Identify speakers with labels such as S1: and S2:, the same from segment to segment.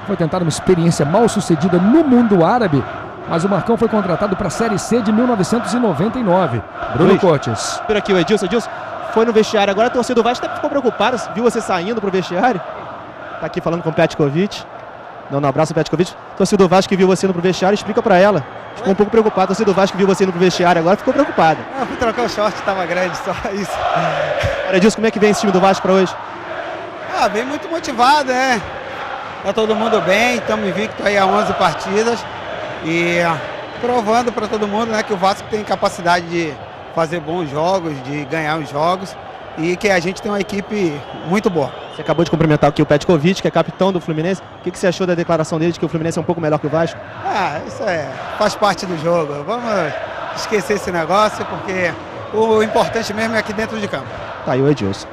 S1: Foi tentar uma experiência mal sucedida no mundo árabe, mas o Marcão foi contratado para a Série C de 1999. Bruno Cortes.
S2: Por aqui o Edilson foi no vestiário, agora a torcida do Vasco ficou preocupada, viu você saindo pro vestiário. Tá aqui falando com o Petkovic. Dando um abraço ao Petkovic. A torcida do Vasco que viu você indo pro vestiário, explica pra ela. Ficou um pouco preocupada. A torcida do Vasco que viu você indo pro vestiário agora ficou preocupada.
S3: Fui trocar o short, tava grande, só isso.
S2: Olha, Edilson, como é que vem esse time do Vasco pra hoje?
S3: Vem muito motivado, né? Tá todo mundo bem, estamos invictos aí a 11 partidas e provando para todo mundo, né, que o Vasco tem capacidade de fazer bons jogos, de ganhar os jogos e que a gente tem uma equipe muito boa.
S2: Você acabou de cumprimentar aqui o Petkovic, que é capitão do Fluminense. O que você achou da declaração dele de que o Fluminense é um pouco melhor que o Vasco?
S3: Isso faz parte do jogo. Vamos esquecer esse negócio porque o importante mesmo é aqui dentro de campo.
S2: Tá aí o Edilson.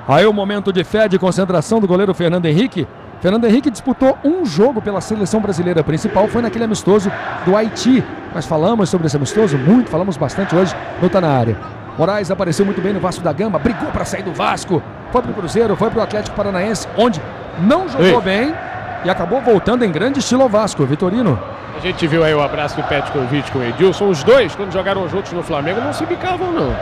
S1: Aí o momento de fé, de concentração do goleiro Fernando Henrique. Fernando Henrique disputou um jogo pela seleção brasileira principal, foi naquele amistoso do Haiti. Nós falamos sobre esse amistoso muito, falamos bastante hoje no Tá Na Área. Moraes apareceu muito bem no Vasco da Gama, brigou para sair do Vasco, foi pro Cruzeiro, foi pro Atlético Paranaense, onde não jogou bem e acabou voltando em grande estilo ao Vasco. Vitorino.
S4: A gente viu aí o abraço do Petkovic com o Edilson. Os dois, quando jogaram juntos no Flamengo, não se bicavam, não.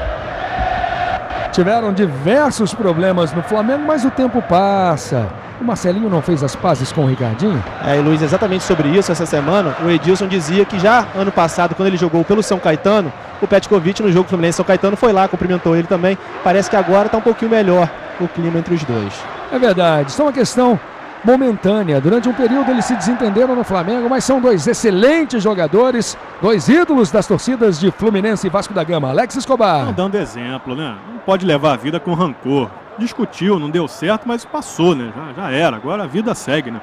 S1: Tiveram diversos problemas no Flamengo, mas o tempo passa. O Marcelinho não fez as pazes com o Ricardinho?
S2: E Luiz, exatamente sobre isso, essa semana, o Edilson dizia que já ano passado, quando ele jogou pelo São Caetano, o Petkovic no jogo Fluminense-São Caetano foi lá, cumprimentou ele também. Parece que agora está um pouquinho melhor o clima entre os dois.
S1: É verdade, isso é uma questão momentânea. Durante um período eles se desentenderam no Flamengo, mas são dois excelentes jogadores, dois ídolos das torcidas de Fluminense e Vasco da Gama. Alex Escobar.
S5: Não dando exemplo, né? Não pode levar a vida com rancor. Discutiu, não deu certo, mas passou, né? Já era, agora a vida segue, né?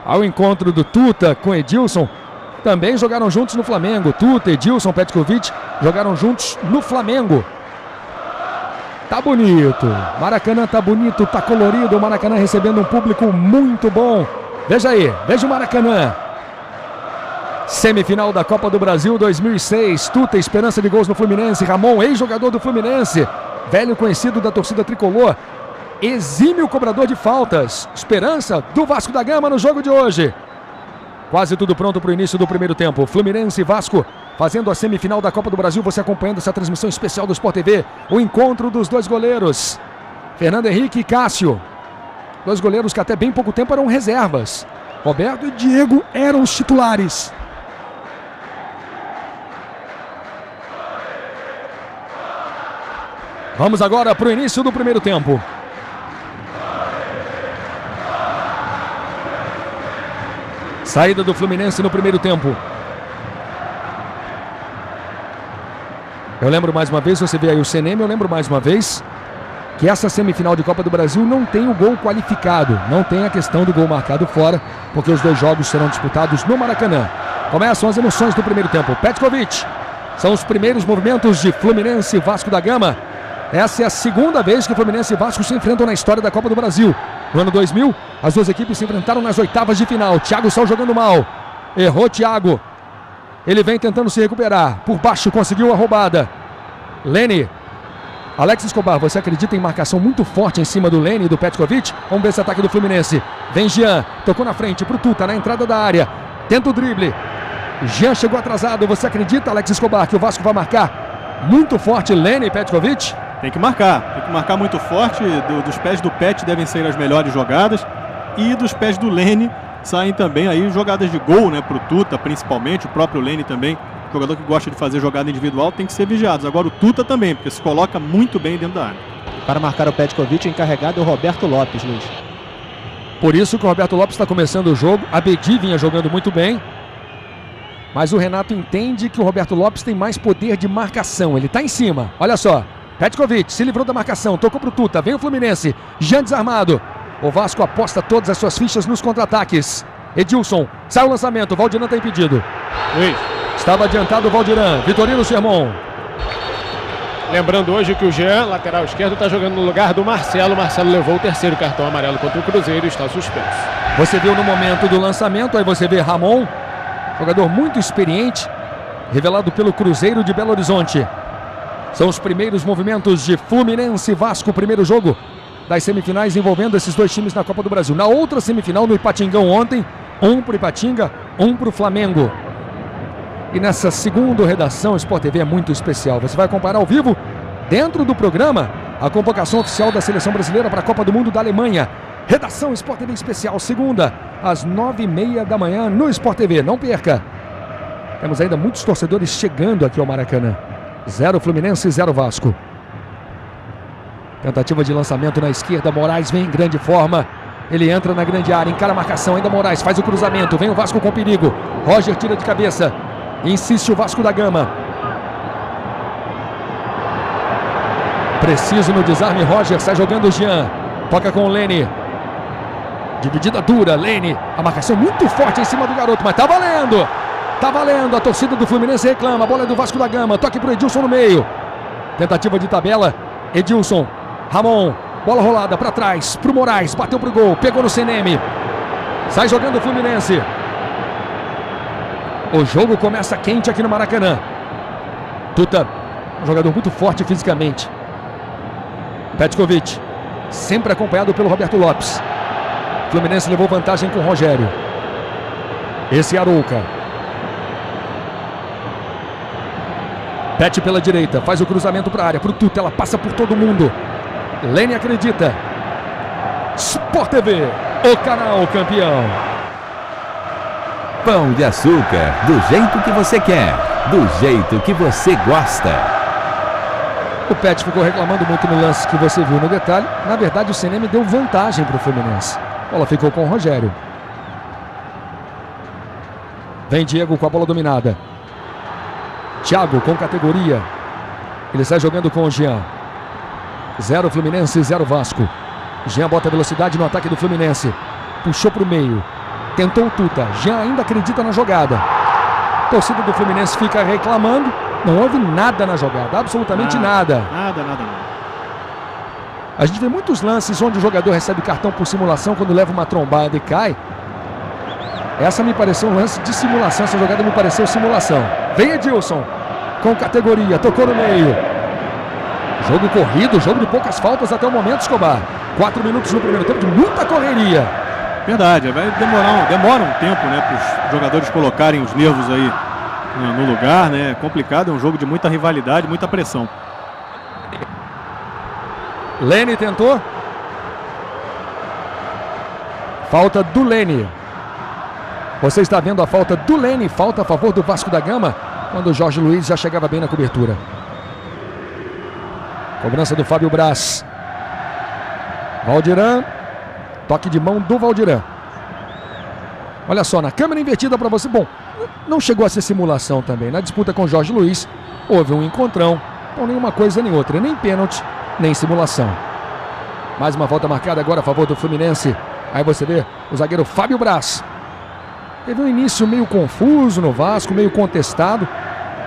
S1: Ao encontro do Tuta com Edilson, também jogaram juntos no Flamengo. Tuta, Edilson, Petkovic jogaram juntos no Flamengo. Tá bonito, Maracanã tá bonito, tá colorido, o Maracanã recebendo um público muito bom. Veja aí, veja o Maracanã. Semifinal da Copa do Brasil 2006, Tuta, esperança de gols no Fluminense, Ramon, ex-jogador do Fluminense, velho conhecido da torcida tricolor, exímio cobrador de faltas, esperança do Vasco da Gama no jogo de hoje. Quase tudo pronto para o início do primeiro tempo, Fluminense e Vasco fazendo a semifinal da Copa do Brasil, você acompanhando essa transmissão especial do Sport TV, o encontro dos dois goleiros, Fernando Henrique e Cássio, dois goleiros que até bem pouco tempo eram reservas. Roberto e Diego eram os titulares. Vamos agora para o início do primeiro tempo. Saída do Fluminense no primeiro tempo. Eu lembro mais uma vez, você vê aí o CNM, eu lembro mais uma vez que essa semifinal de Copa do Brasil não tem o gol qualificado, não tem a questão do gol marcado fora, porque os dois jogos serão disputados no Maracanã. Começam as emoções do primeiro tempo. Petkovic, são os primeiros movimentos de Fluminense e Vasco da Gama. Essa é a segunda vez que Fluminense e Vasco se enfrentam na história da Copa do Brasil. No ano 2000, as duas equipes se enfrentaram nas oitavas de final. Thiago Sal jogando mal. Errou Thiago. Ele vem tentando se recuperar. Por baixo conseguiu a roubada. Lene. Alex Escobar, você acredita em marcação muito forte em cima do Lene e do Petkovic? Vamos ver esse ataque do Fluminense. Vem Jean. Tocou na frente pro Tuta, na entrada da área. Tenta o drible. Jean chegou atrasado. Você acredita, Alex Escobar, que o Vasco vai marcar muito forte Lene e Petkovic?
S5: Tem que marcar muito forte. Dos pés do Pet devem sair as melhores jogadas. E dos pés do Lene saem também aí jogadas de gol, né? Pro Tuta, principalmente. O próprio Lene também, jogador que gosta de fazer jogada individual, tem que ser vigiado. Agora o Tuta também, porque se coloca muito bem dentro da área.
S2: Para marcar o Petkovic, encarregado é o Roberto Lopes, Luiz.
S1: Por isso que o Roberto Lopes está começando o jogo. A Bedi vinha jogando muito bem. Mas o Renato entende que o Roberto Lopes tem mais poder de marcação. Ele está em cima, olha só. Petkovic se livrou da marcação, tocou pro Tuta, vem o Fluminense, Jean desarmado. O Vasco aposta todas as suas fichas nos contra-ataques. Edilson, sai o lançamento, Valdiran está impedido.
S4: Luiz.
S1: Estava adiantado o Valdiran, Vitorino Sermon.
S4: Lembrando hoje que o Jean, lateral esquerdo, está jogando no lugar do Marcelo. Marcelo levou o terceiro cartão amarelo contra o Cruzeiro e está suspenso.
S1: Você viu no momento do lançamento, aí você vê Ramon, jogador muito experiente, revelado pelo Cruzeiro de Belo Horizonte. São os primeiros movimentos de Fluminense e Vasco, primeiro jogo das semifinais envolvendo esses dois times na Copa do Brasil. Na outra semifinal, no Ipatingão ontem, um para o Ipatinga, um para o Flamengo. E nessa segunda redação, Sport TV é muito especial. Você vai acompanhar ao vivo, dentro do programa, a convocação oficial da Seleção Brasileira para a Copa do Mundo da Alemanha. Redação Sport TV especial, segunda, às 9h30 da manhã no Sport TV. Não perca. Temos ainda muitos torcedores chegando aqui ao Maracanã. 0 Fluminense, 0 Vasco. Tentativa de lançamento na esquerda. Moraes vem em grande forma. Ele entra na grande área, encara a marcação. Ainda Moraes faz o cruzamento. Vem o Vasco com perigo. Roger tira de cabeça. Insiste o Vasco da Gama. Preciso no desarme. Roger sai jogando o Jean. Toca com o Lene. Dividida dura. Lene. A marcação muito forte em cima do garoto. Mas tá valendo. Tá valendo. A torcida do Fluminense reclama. A bola é do Vasco da Gama. Toque pro Edilson no meio. Tentativa de tabela. Edilson. Ramon. Bola rolada para trás. Pro Moraes. Bateu pro gol. Pegou no CNM. Sai jogando o Fluminense. O jogo começa quente aqui no Maracanã. Tuta. Um jogador muito forte fisicamente. Petkovic. Sempre acompanhado pelo Roberto Lopes. Fluminense levou vantagem com o Rogério. Esse é Arouca. Pet pela direita, faz o cruzamento para a área, pro Tuta, ela passa por todo mundo. Lene acredita. Sport TV, o canal campeão.
S6: Pão de açúcar, do jeito que você quer, do jeito que você gosta.
S1: O Pet ficou reclamando muito no lance que você viu no detalhe. Na verdade, o CNM deu vantagem para o Fluminense. A bola ficou com o Rogério. Vem Diego com a bola dominada. Thiago com categoria. Ele sai jogando com o Jean. 0 Fluminense, 0 Vasco. Jean bota velocidade no ataque do Fluminense. Puxou para o meio. Tentou o Tuta. Jean ainda acredita na jogada. A torcida do Fluminense fica reclamando. Não houve nada na jogada. Absolutamente nada.
S5: Nada.
S1: A gente vê muitos lances onde o jogador recebe cartão por simulação quando leva uma trombada e cai. Essa me pareceu um lance de simulação. Essa jogada me pareceu simulação. Vem Edilson. Com categoria. Tocou no meio. Jogo corrido. Jogo de poucas faltas até o momento, Escobar. 4 minutos no primeiro tempo de muita correria.
S5: Verdade. Vai demora um tempo, né, para os jogadores colocarem os nervos aí no lugar, né? É complicado. É um jogo de muita rivalidade, muita pressão.
S1: Lene tentou. Falta do Lene. Você está vendo a falta do Lene. Falta a favor do Vasco da Gama. Quando o Jorge Luiz já chegava bem na cobertura. Cobrança do Fábio Braz. Valdiran. Toque de mão do Valdiran. Olha só, na câmera invertida para você. Bom, não chegou a ser simulação também. Na disputa com o Jorge Luiz, houve um encontrão. Então nenhuma coisa nem outra. Nem pênalti, nem simulação. Mais uma volta marcada agora a favor do Fluminense. Aí você vê o zagueiro Fábio Braz. Teve um início meio confuso no Vasco, meio contestado.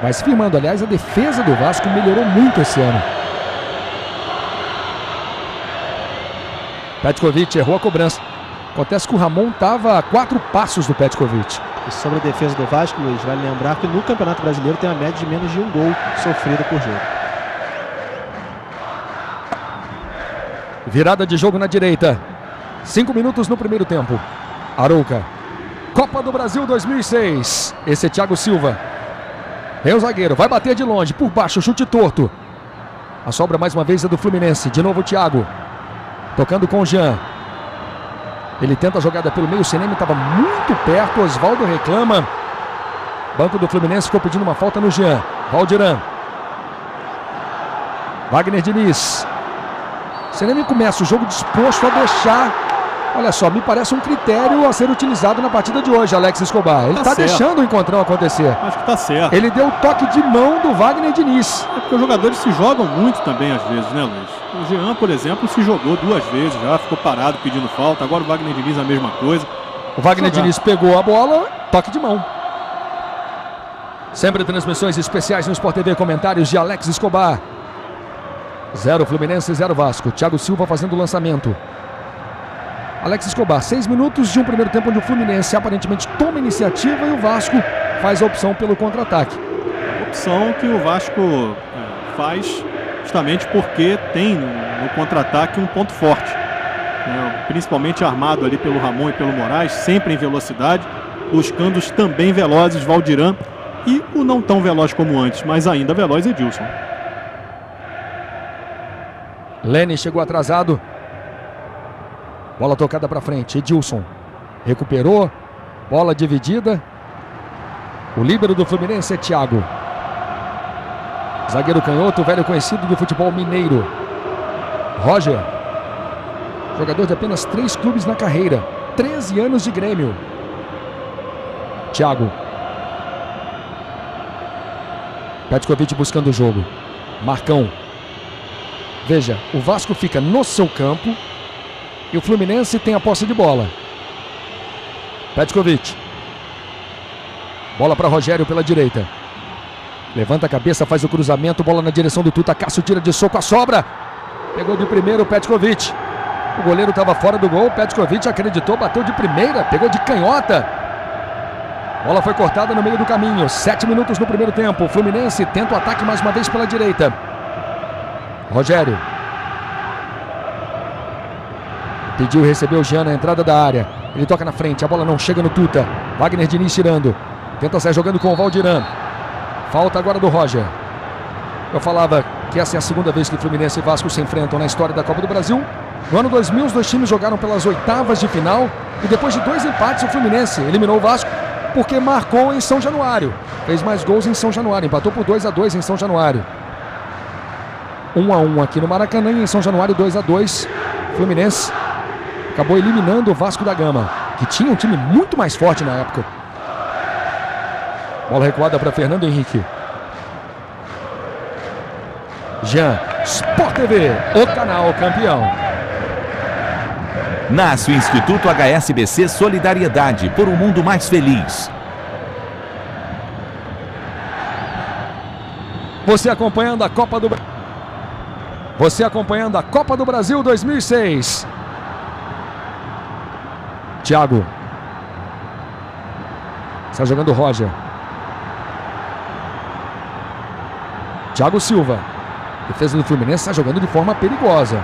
S1: Mas firmando, aliás, a defesa do Vasco melhorou muito esse ano. Petkovic errou a cobrança. Acontece que o Ramon estava a 4 passos do Petkovic.
S2: E sobre a defesa do Vasco, Luiz, vale lembrar que no Campeonato Brasileiro tem uma média de menos de 1 gol sofrido por jogo.
S1: Virada de jogo na direita. 5 minutos no primeiro tempo. Arouca. Copa do Brasil 2006. Esse é Thiago Silva. Vem o zagueiro, vai bater de longe, por baixo, chute torto. A sobra mais uma vez é do Fluminense. De novo o Thiago. Tocando com o Jean. Ele tenta a jogada pelo meio, o CNM estava muito perto. Osvaldo reclama. Banco do Fluminense ficou pedindo uma falta no Jean. Valdiran. Wagner Diniz. O CNM começa o jogo disposto a deixar. Olha só, me parece um critério a ser utilizado na partida de hoje, Alex Escobar. Ele está deixando o encontrão acontecer.
S5: Acho que está certo.
S1: Ele deu o toque de mão do Wagner Diniz.
S5: É porque os jogadores se jogam muito também às vezes, né, Luiz? O Jean, por exemplo, se jogou 2 vezes já, ficou parado pedindo falta. Agora o Wagner Diniz a mesma coisa.
S1: O Wagner Diniz pegou a bola, toque de mão. Sempre transmissões especiais no Sport TV, comentários de Alex Escobar. 0 Fluminense, 0 Vasco. Thiago Silva fazendo o lançamento. Alex Escobar, 6 minutos de um primeiro tempo onde o Fluminense aparentemente toma iniciativa e o Vasco faz a opção pelo contra-ataque.
S5: Opção que o Vasco faz justamente porque tem no contra-ataque um ponto forte. principalmente armado ali pelo Ramon e pelo Moraes, sempre em velocidade, buscando os também velozes Valdirã e o não tão veloz como antes, mas ainda veloz Edilson.
S1: Lene chegou atrasado. Bola tocada para frente. Edilson recuperou. Bola dividida. O líbero do Fluminense é Thiago. Zagueiro canhoto, velho conhecido do futebol mineiro. Roger. Jogador de apenas 3 clubes na carreira. 13 anos de Grêmio. Thiago. Petkovic buscando o jogo. Marcão. Veja, o Vasco fica no seu campo e o Fluminense tem a posse de bola. Petkovic. Bola para Rogério pela direita. Levanta a cabeça, faz o cruzamento, bola na direção do Tuta. Cássio tira de soco a sobra. Pegou de primeiro o Petkovic. O goleiro estava fora do gol. Petkovic acreditou, bateu de primeira, pegou de canhota. Bola foi cortada no meio do caminho. 7 minutos no primeiro tempo. O Fluminense tenta o ataque mais uma vez pela direita. Rogério. Pediu e recebeu o Jean na entrada da área. Ele toca na frente, a bola não chega no Tuta. Wagner Diniz tirando. Tenta sair jogando com o Valdirã. Falta agora do Roger. Eu falava que essa é a segunda vez que Fluminense e Vasco se enfrentam na história da Copa do Brasil. No ano 2000, os dois times jogaram pelas oitavas de final. E depois de 2 empates, o Fluminense eliminou o Vasco porque marcou em São Januário. Fez mais gols em São Januário. Empatou por 2-2 em São Januário. 1-1 aqui no Maracanã e em São Januário 2-2. Fluminense acabou eliminando o Vasco da Gama, que tinha um time muito mais forte na época. Bola recuada para Fernando Henrique. Jean, Sport TV, o canal campeão.
S6: Nasce o Instituto HSBC Solidariedade por um mundo mais feliz.
S1: Você acompanhando a Copa do Brasil. Você acompanhando a Copa do Brasil 2006. Thiago. Está jogando o Roger. Thiago Silva. Defesa do Fluminense está jogando de forma perigosa.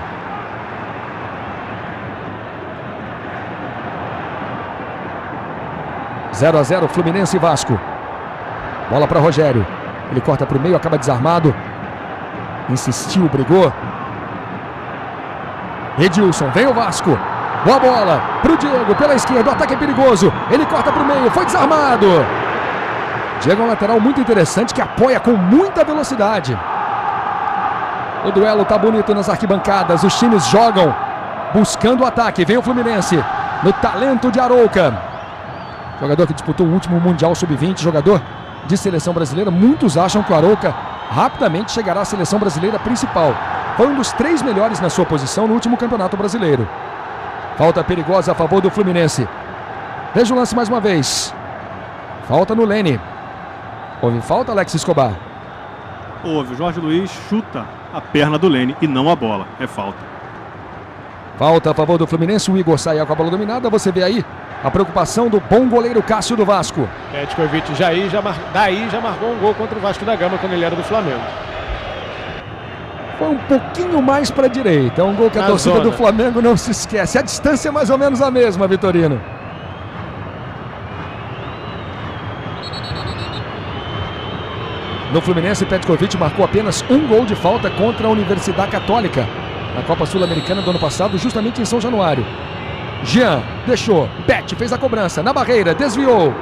S1: Zero a 0 Fluminense e Vasco. Bola para Rogério. Ele corta para o meio, acaba desarmado. Insistiu, brigou. Edilson, vem o Vasco. Boa bola para o Diego, pela esquerda, o ataque é perigoso. Ele corta para o meio, foi desarmado. Diego é um lateral muito interessante que apoia com muita velocidade. O duelo tá bonito nas arquibancadas, os times jogam buscando o ataque. Vem o Fluminense no talento de Arouca. Jogador que disputou o último Mundial Sub-20, jogador de seleção brasileira. Muitos acham que o Arouca rapidamente chegará à seleção brasileira principal. Foi um dos 3 melhores na sua posição no último Campeonato Brasileiro. Falta perigosa a favor do Fluminense. Veja o lance mais uma vez. Falta no Lene. Houve falta, Alex Escobar?
S5: Houve. O Jorge Luiz chuta a perna do Lene e não a bola. É falta.
S1: Falta a favor do Fluminense. O Igor sai com a bola dominada. Você vê aí a preocupação do bom goleiro Cássio do Vasco.
S4: Petkovic daí já marcou um gol contra o Vasco da Gama quando ele era do Flamengo.
S1: Foi um pouquinho mais para a direita. É um gol que a torcida do Flamengo não se esquece. A distância é mais ou menos a mesma, Vitorino. No Fluminense, Petkovic marcou apenas um gol de falta contra a Universidade Católica na Copa Sul-Americana do ano passado, justamente em São Januário. Jean deixou, Pet fez a cobrança na barreira, desviou.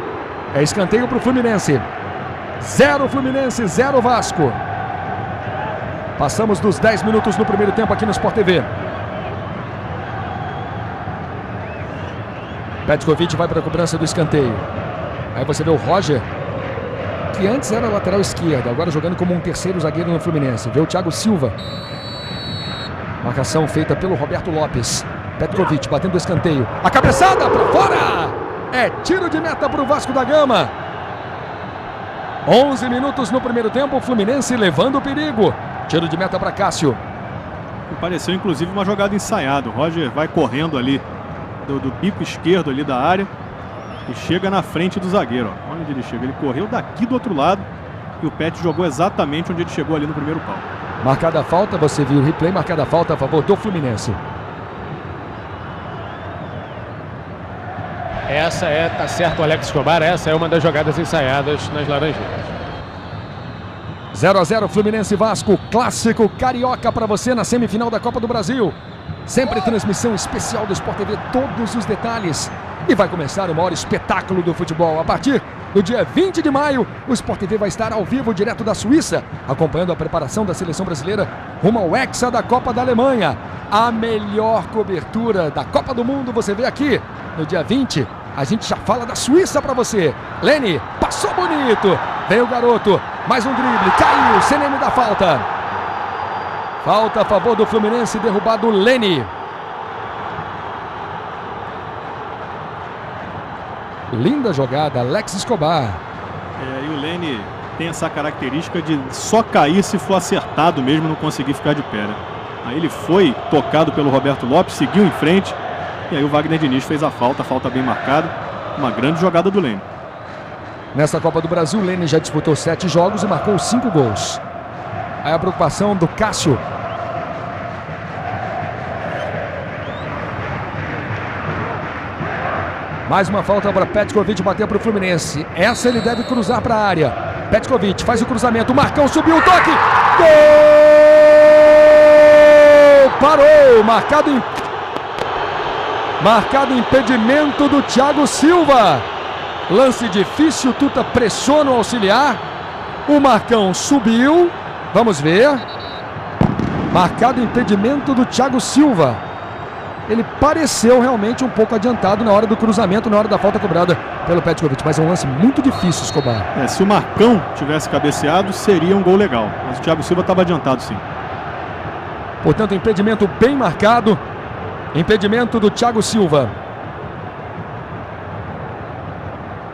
S1: É escanteio para o Fluminense. 0 Fluminense, 0 Vasco. Passamos dos 10 minutos no primeiro tempo aqui no Sport TV. Petkovic vai para a cobrança do escanteio. Aí você vê o Roger, que antes era lateral esquerda, agora jogando como um terceiro zagueiro no Fluminense. Vê o Thiago Silva. Marcação feita pelo Roberto Lopes. Petkovic batendo o escanteio. A cabeçada para fora! É tiro de meta para o Vasco da Gama. 11 minutos no primeiro tempo, o Fluminense levando o perigo. Tiro de meta para Cássio.
S5: Pareceu inclusive uma jogada ensaiada. O Roger vai correndo ali do bico esquerdo ali da área e chega na frente do zagueiro. Ó. Onde ele chega? Ele correu daqui do outro lado e o Pet jogou exatamente onde ele chegou ali no primeiro pau.
S1: Marcada a falta, você viu o replay, marcada a falta a favor do Fluminense.
S4: Tá certo o Alex Escobar, essa é uma das jogadas ensaiadas nas Laranjeiras.
S1: 0-0 Fluminense e Vasco, clássico carioca para você na semifinal da Copa do Brasil. Sempre transmissão especial do Sport TV, todos os detalhes. E vai começar o maior espetáculo do futebol. A partir do dia 20 de maio, o Sport TV vai estar ao vivo direto da Suíça, acompanhando a preparação da seleção brasileira rumo ao Hexa da Copa da Alemanha. A melhor cobertura da Copa do Mundo você vê aqui. No dia 20, a gente já fala da Suíça para você. Leni, passou bonito. Vem o garoto, mais um drible, caiu, CNM da falta. Falta a favor do Fluminense, derrubado Leni. Linda jogada, Alex Escobar.
S5: E o Leni tem essa característica de só cair se for acertado mesmo, não conseguir ficar de pé, né? Aí ele foi tocado pelo Roberto Lopes, seguiu em frente, e aí o Wagner Diniz fez a falta bem marcada. Uma grande jogada do Leni.
S1: Nessa Copa do Brasil, Leni já disputou 7 jogos e marcou 5 gols. Aí a preocupação do Cássio. Mais uma falta para Petkovic bater para o Fluminense. Essa ele deve cruzar para a área. Petkovic faz o cruzamento. O Marcão subiu o toque. Gol! Parou. Marcado impedimento do Thiago Silva. Lance difícil. Tuta pressiona o auxiliar. O Marcão subiu. Vamos ver. Marcado impedimento do Thiago Silva. Ele pareceu realmente um pouco adiantado na hora do cruzamento, na hora da falta cobrada pelo Petkovic. Mas é um lance muito difícil, Escobar.
S5: Se o Marcão tivesse cabeceado, seria um gol legal. Mas o Thiago Silva estava adiantado, sim.
S1: Portanto, impedimento bem marcado. Impedimento do Thiago Silva.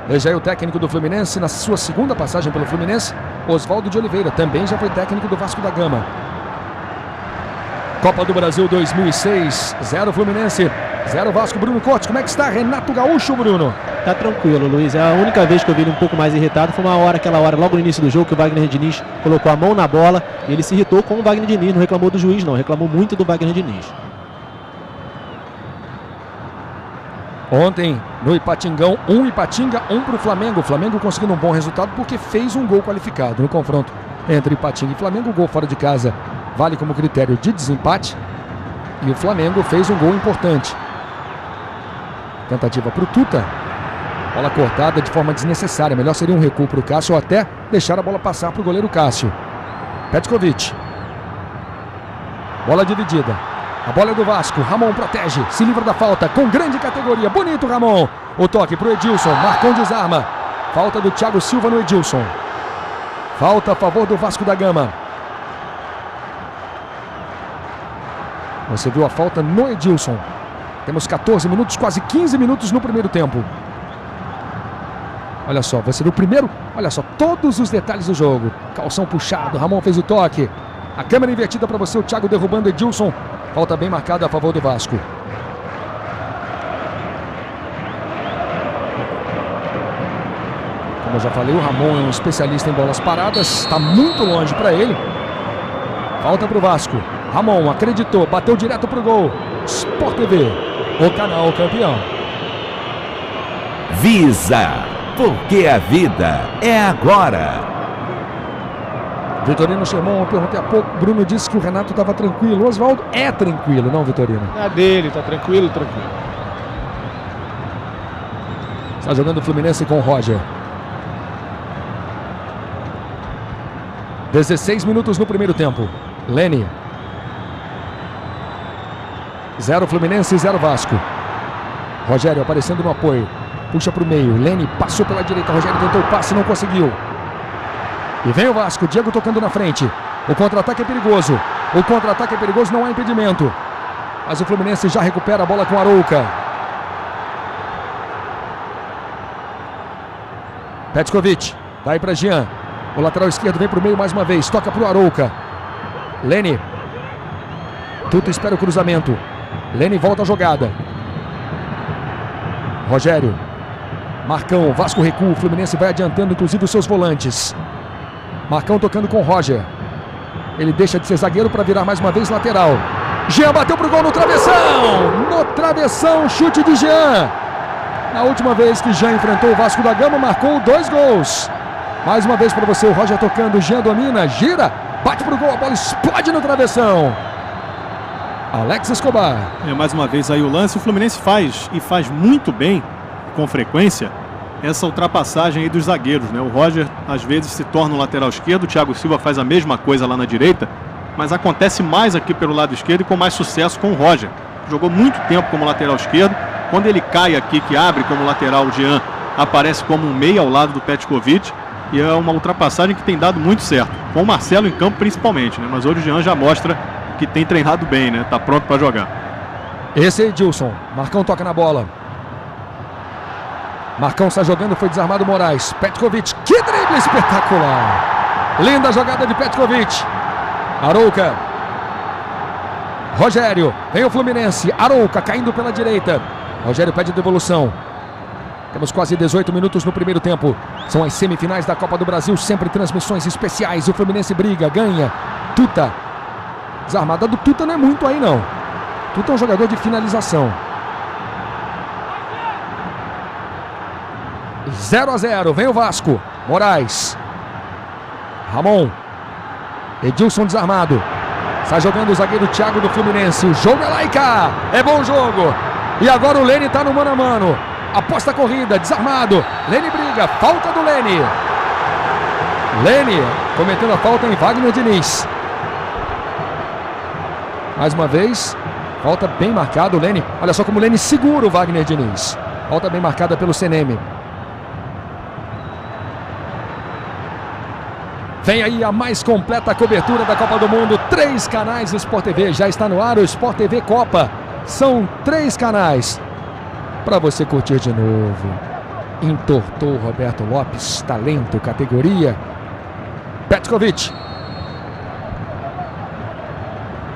S1: Veja aí o técnico do Fluminense, na sua segunda passagem pelo Fluminense, Oswaldo de Oliveira. Também já foi técnico do Vasco da Gama. Copa do Brasil 2006, 0 Fluminense, 0 Vasco. Bruno Cortes, como é que está Renato Gaúcho, Bruno?
S2: Tá tranquilo, Luiz. A única vez que eu vi ele um pouco mais irritado foi aquela hora, logo no início do jogo, que o Wagner Diniz colocou a mão na bola e ele se irritou com o Wagner Diniz. Não reclamou do juiz, não. Reclamou muito do Wagner Diniz.
S1: Ontem, no Ipatingão, Ipatinga, 1 para o Flamengo. O Flamengo conseguindo um bom resultado porque fez um gol qualificado no confronto entre Ipatinga e Flamengo. O gol fora de casa vale como critério de desempate. E o Flamengo fez um gol importante. Tentativa para o Tuta. Bola cortada de forma desnecessária. Melhor seria um recuo para o Cássio ou até deixar a bola passar para o goleiro Cássio. Petkovic. Bola dividida. A bola é do Vasco. Ramon protege. Se livra da falta com grande categoria. Bonito, Ramon. O toque para o Edilson. Marcão desarma. Falta do Thiago Silva no Edilson. Falta a favor do Vasco da Gama. Você viu a falta no Edilson. Temos 14 minutos, quase 15 minutos no primeiro tempo. Olha só, você viu o primeiro. Olha só, todos os detalhes do jogo. Calção puxado, Ramon fez o toque. A câmera invertida para você, o Thiago derrubando Edilson. Falta bem marcada a favor do Vasco. Como eu já falei, o Ramon é um especialista em bolas paradas. Está muito longe para ele. Falta para o Vasco. Ramon acreditou, bateu direto para o gol. Sport TV, o canal campeão.
S6: Visa, porque a vida é agora.
S1: Vitorino Sherman, eu perguntei há pouco, Bruno disse que o Renato estava tranquilo. Oswaldo é tranquilo, não, Vitorino?
S4: É dele, tá tranquilo.
S1: Está jogando o Fluminense com o Roger. 16 minutos no primeiro tempo. Leni. 0 Fluminense, 0 Vasco. Rogério aparecendo no apoio. Puxa para o meio. Leni passou pela direita. Rogério tentou o passe, não conseguiu. E vem o Vasco. Diego tocando na frente. O contra-ataque é perigoso. Não há impedimento. Mas o Fluminense já recupera a bola com Arouca. Petkovic. Vai para Jean. O lateral esquerdo vem para o meio mais uma vez. Toca para o Arouca. Leni. Tuta espera o cruzamento. Leni volta a jogada. Rogério. Marcão. Vasco recua. O Fluminense vai adiantando, inclusive, os seus volantes. Marcão tocando com o Roger. Ele deixa de ser zagueiro para virar mais uma vez lateral. Jean bateu pro gol no travessão. No travessão, chute de Jean. Na última vez que Jean enfrentou o Vasco da Gama, marcou 2 gols. Mais uma vez para você, o Roger tocando, Jean domina, gira, bate pro gol, a bola explode no travessão. Alex Escobar.
S5: Mais uma vez aí o lance, o Fluminense faz muito bem, com frequência, essa ultrapassagem aí dos zagueiros, né? O Roger às vezes se torna o lateral esquerdo, o Thiago Silva faz a mesma coisa lá na direita, mas acontece mais aqui pelo lado esquerdo e com mais sucesso com o Roger. Jogou muito tempo como lateral esquerdo, quando ele cai aqui, que abre como lateral, o Jean aparece como um meia ao lado do Petkovic, e é uma ultrapassagem que tem dado muito certo, com o Marcelo em campo principalmente, né? Mas hoje o Jean já mostra que tem treinado bem, né? Tá pronto para jogar.
S1: Esse é Edilson, Marcão toca na bola. Marcão está jogando, foi desarmado o Moraes. Petkovic, que drible espetacular. Linda jogada de Petkovic. Arouca. Rogério, vem o Fluminense. Arouca caindo pela direita. Rogério pede devolução. Temos quase 18 minutos no primeiro tempo. São as semifinais da Copa do Brasil, sempre transmissões especiais. O Fluminense briga, ganha. Tuta. Desarmada do Tuta não é muito aí não. Tuta é um jogador de finalização. 0-0, vem o Vasco. Moraes. Ramon. Edilson desarmado. Está jogando o zagueiro Thiago do Fluminense. O jogo é lá e cá. É bom jogo. E agora o Lene está no mano a mano. Aposta a corrida, desarmado. Lene briga, falta do Lene. Lene cometendo a falta em Wagner Diniz. Mais uma vez, falta bem marcada o Lene. Olha só como o Lene segura o Wagner Diniz. Falta bem marcada pelo CNM. Vem aí a mais completa cobertura da Copa do Mundo. 3 canais do Sport TV. Já está no ar o Sport TV Copa. São 3 canais para você curtir de novo. Entortou Roberto Lopes. Talento, categoria. Petkovic.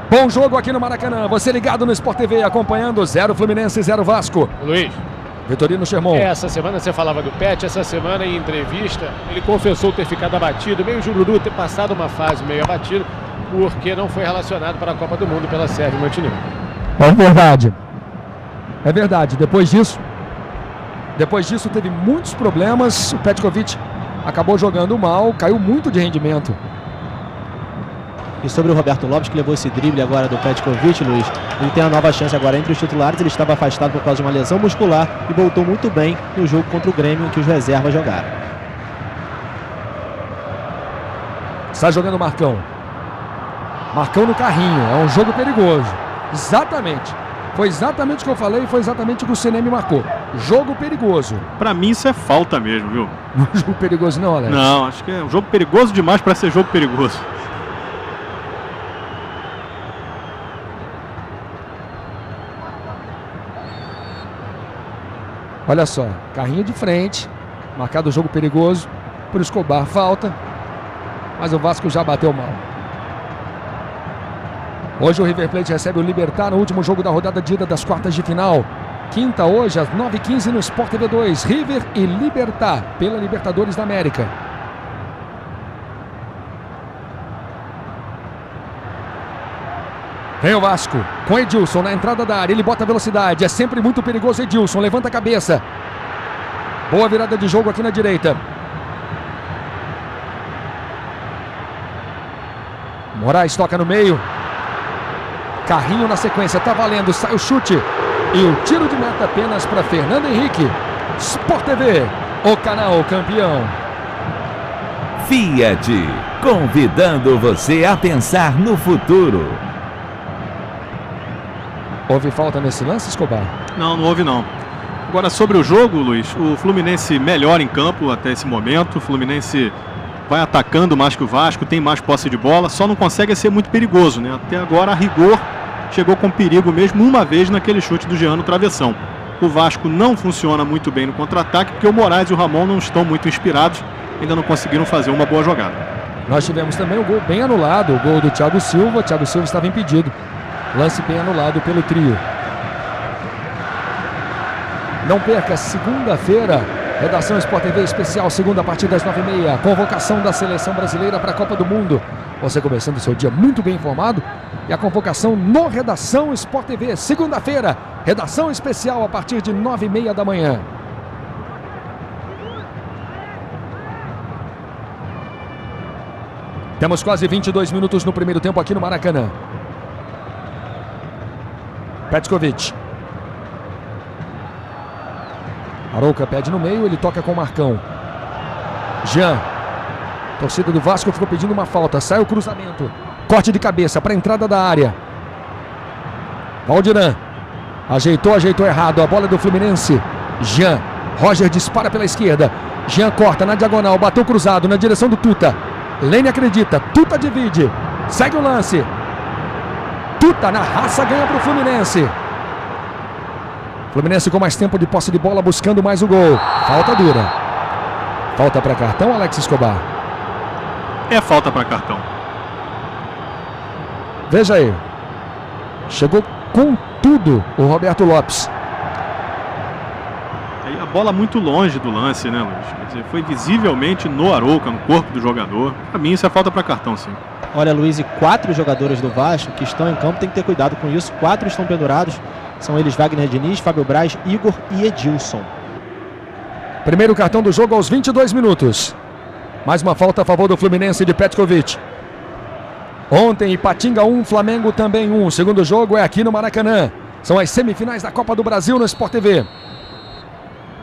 S1: Bom jogo aqui no Maracanã. Você ligado no Sport TV acompanhando 0 Fluminense, 0 Vasco.
S4: Luiz.
S1: Vitorino Sherman.
S4: Essa semana você falava do Pet, essa semana em entrevista ele confessou ter ficado abatido, meio jururu, ter passado uma fase meio abatido, porque não foi relacionado para a Copa do Mundo pela Sérvia Montenegro.
S1: É verdade. É verdade. Depois disso teve muitos problemas. O Petkovic acabou jogando mal, caiu muito de rendimento.
S2: E sobre o Roberto Lopes, que levou esse drible agora do Petkovic, Luiz, ele tem a nova chance agora entre os titulares. Ele estava afastado por causa de uma lesão muscular e voltou muito bem no jogo contra o Grêmio, em que os reservas jogaram.
S1: Está jogando o Marcão. Marcão no carrinho, é um jogo perigoso. Exatamente. Foi exatamente o que eu falei, foi exatamente o que o CNM marcou. Jogo perigoso.
S5: Pra mim isso é falta mesmo, viu?
S1: Não é jogo perigoso não, Alex?
S5: Não, acho que é um jogo perigoso demais para ser jogo perigoso.
S1: Olha só, carrinho de frente, marcado o jogo perigoso, por Escobar falta, mas o Vasco já bateu mal. Hoje o River Plate recebe o Libertad no último jogo da rodada de ida das quartas de final. Quinta hoje, às 9h15 no Sport TV 2, River e Libertad, pela Libertadores da América. Vem o Vasco, com Edilson na entrada da área, ele bota velocidade, é sempre muito perigoso Edilson, levanta a cabeça. Boa virada de jogo aqui na direita. Moraes toca no meio. Carrinho na sequência, tá valendo, sai o chute. E o tiro de meta apenas para Fernando Henrique. Sport TV, o canal campeão.
S6: Fiat, convidando você a pensar no futuro.
S1: Houve falta nesse lance, Escobar?
S5: Não houve não. Agora sobre o jogo, Luiz, o Fluminense melhor em campo até esse momento. O Fluminense vai atacando mais que o Vasco, tem mais posse de bola, só não consegue ser muito perigoso, né? Até agora a rigor chegou com perigo mesmo uma vez naquele chute do Jean no travessão. O Vasco não funciona muito bem no contra-ataque porque o Moraes e o Ramon não estão muito inspirados, ainda não conseguiram fazer uma boa jogada.
S1: Nós tivemos também o gol bem anulado, o gol do Thiago Silva. Thiago Silva estava impedido. Lance bem anulado pelo trio. Não perca, segunda-feira, redação Sport TV especial, segunda partida às 9h30. Convocação da seleção brasileira para a Copa do Mundo. Você começando o seu dia muito bem informado. E a convocação no Redação Sport TV, segunda-feira, redação especial a partir de 9h30 da manhã. Temos quase 22 minutos no primeiro tempo aqui no Maracanã. Petkovic. Arouca pede no meio, ele toca com o Marcão. Jean. Torcida do Vasco ficou pedindo uma falta. Sai o cruzamento. Corte de cabeça para a entrada da área. Valdiran. Ajeitou errado. A bola do Fluminense. Jean. Roger dispara pela esquerda. Jean corta na diagonal. Bateu cruzado na direção do Tuta. Lene acredita. Tuta divide. Segue o lance. Tuta na raça ganha para o Fluminense. Fluminense com mais tempo de posse de bola, buscando mais o gol. Falta dura. Falta para cartão, Alex Escobar.
S5: É falta para cartão.
S1: Veja aí. Chegou com tudo o Roberto Lopes.
S5: Aí a bola muito longe do lance, né, Luiz? Quer dizer, foi visivelmente no Arouca, no corpo do jogador. Para mim isso é falta para cartão, sim.
S2: Olha, Luiz, e 4 jogadores do Vasco que estão em campo, tem que ter cuidado com isso. 4 estão pendurados. São eles Wagner Diniz, Fábio Braz, Igor e Edilson.
S1: Primeiro cartão do jogo aos 22 minutos. Mais uma falta a favor do Fluminense de Petkovic. Ontem, Ipatinga 1, Flamengo também 1. O segundo jogo é aqui no Maracanã. São as semifinais da Copa do Brasil no Sport TV.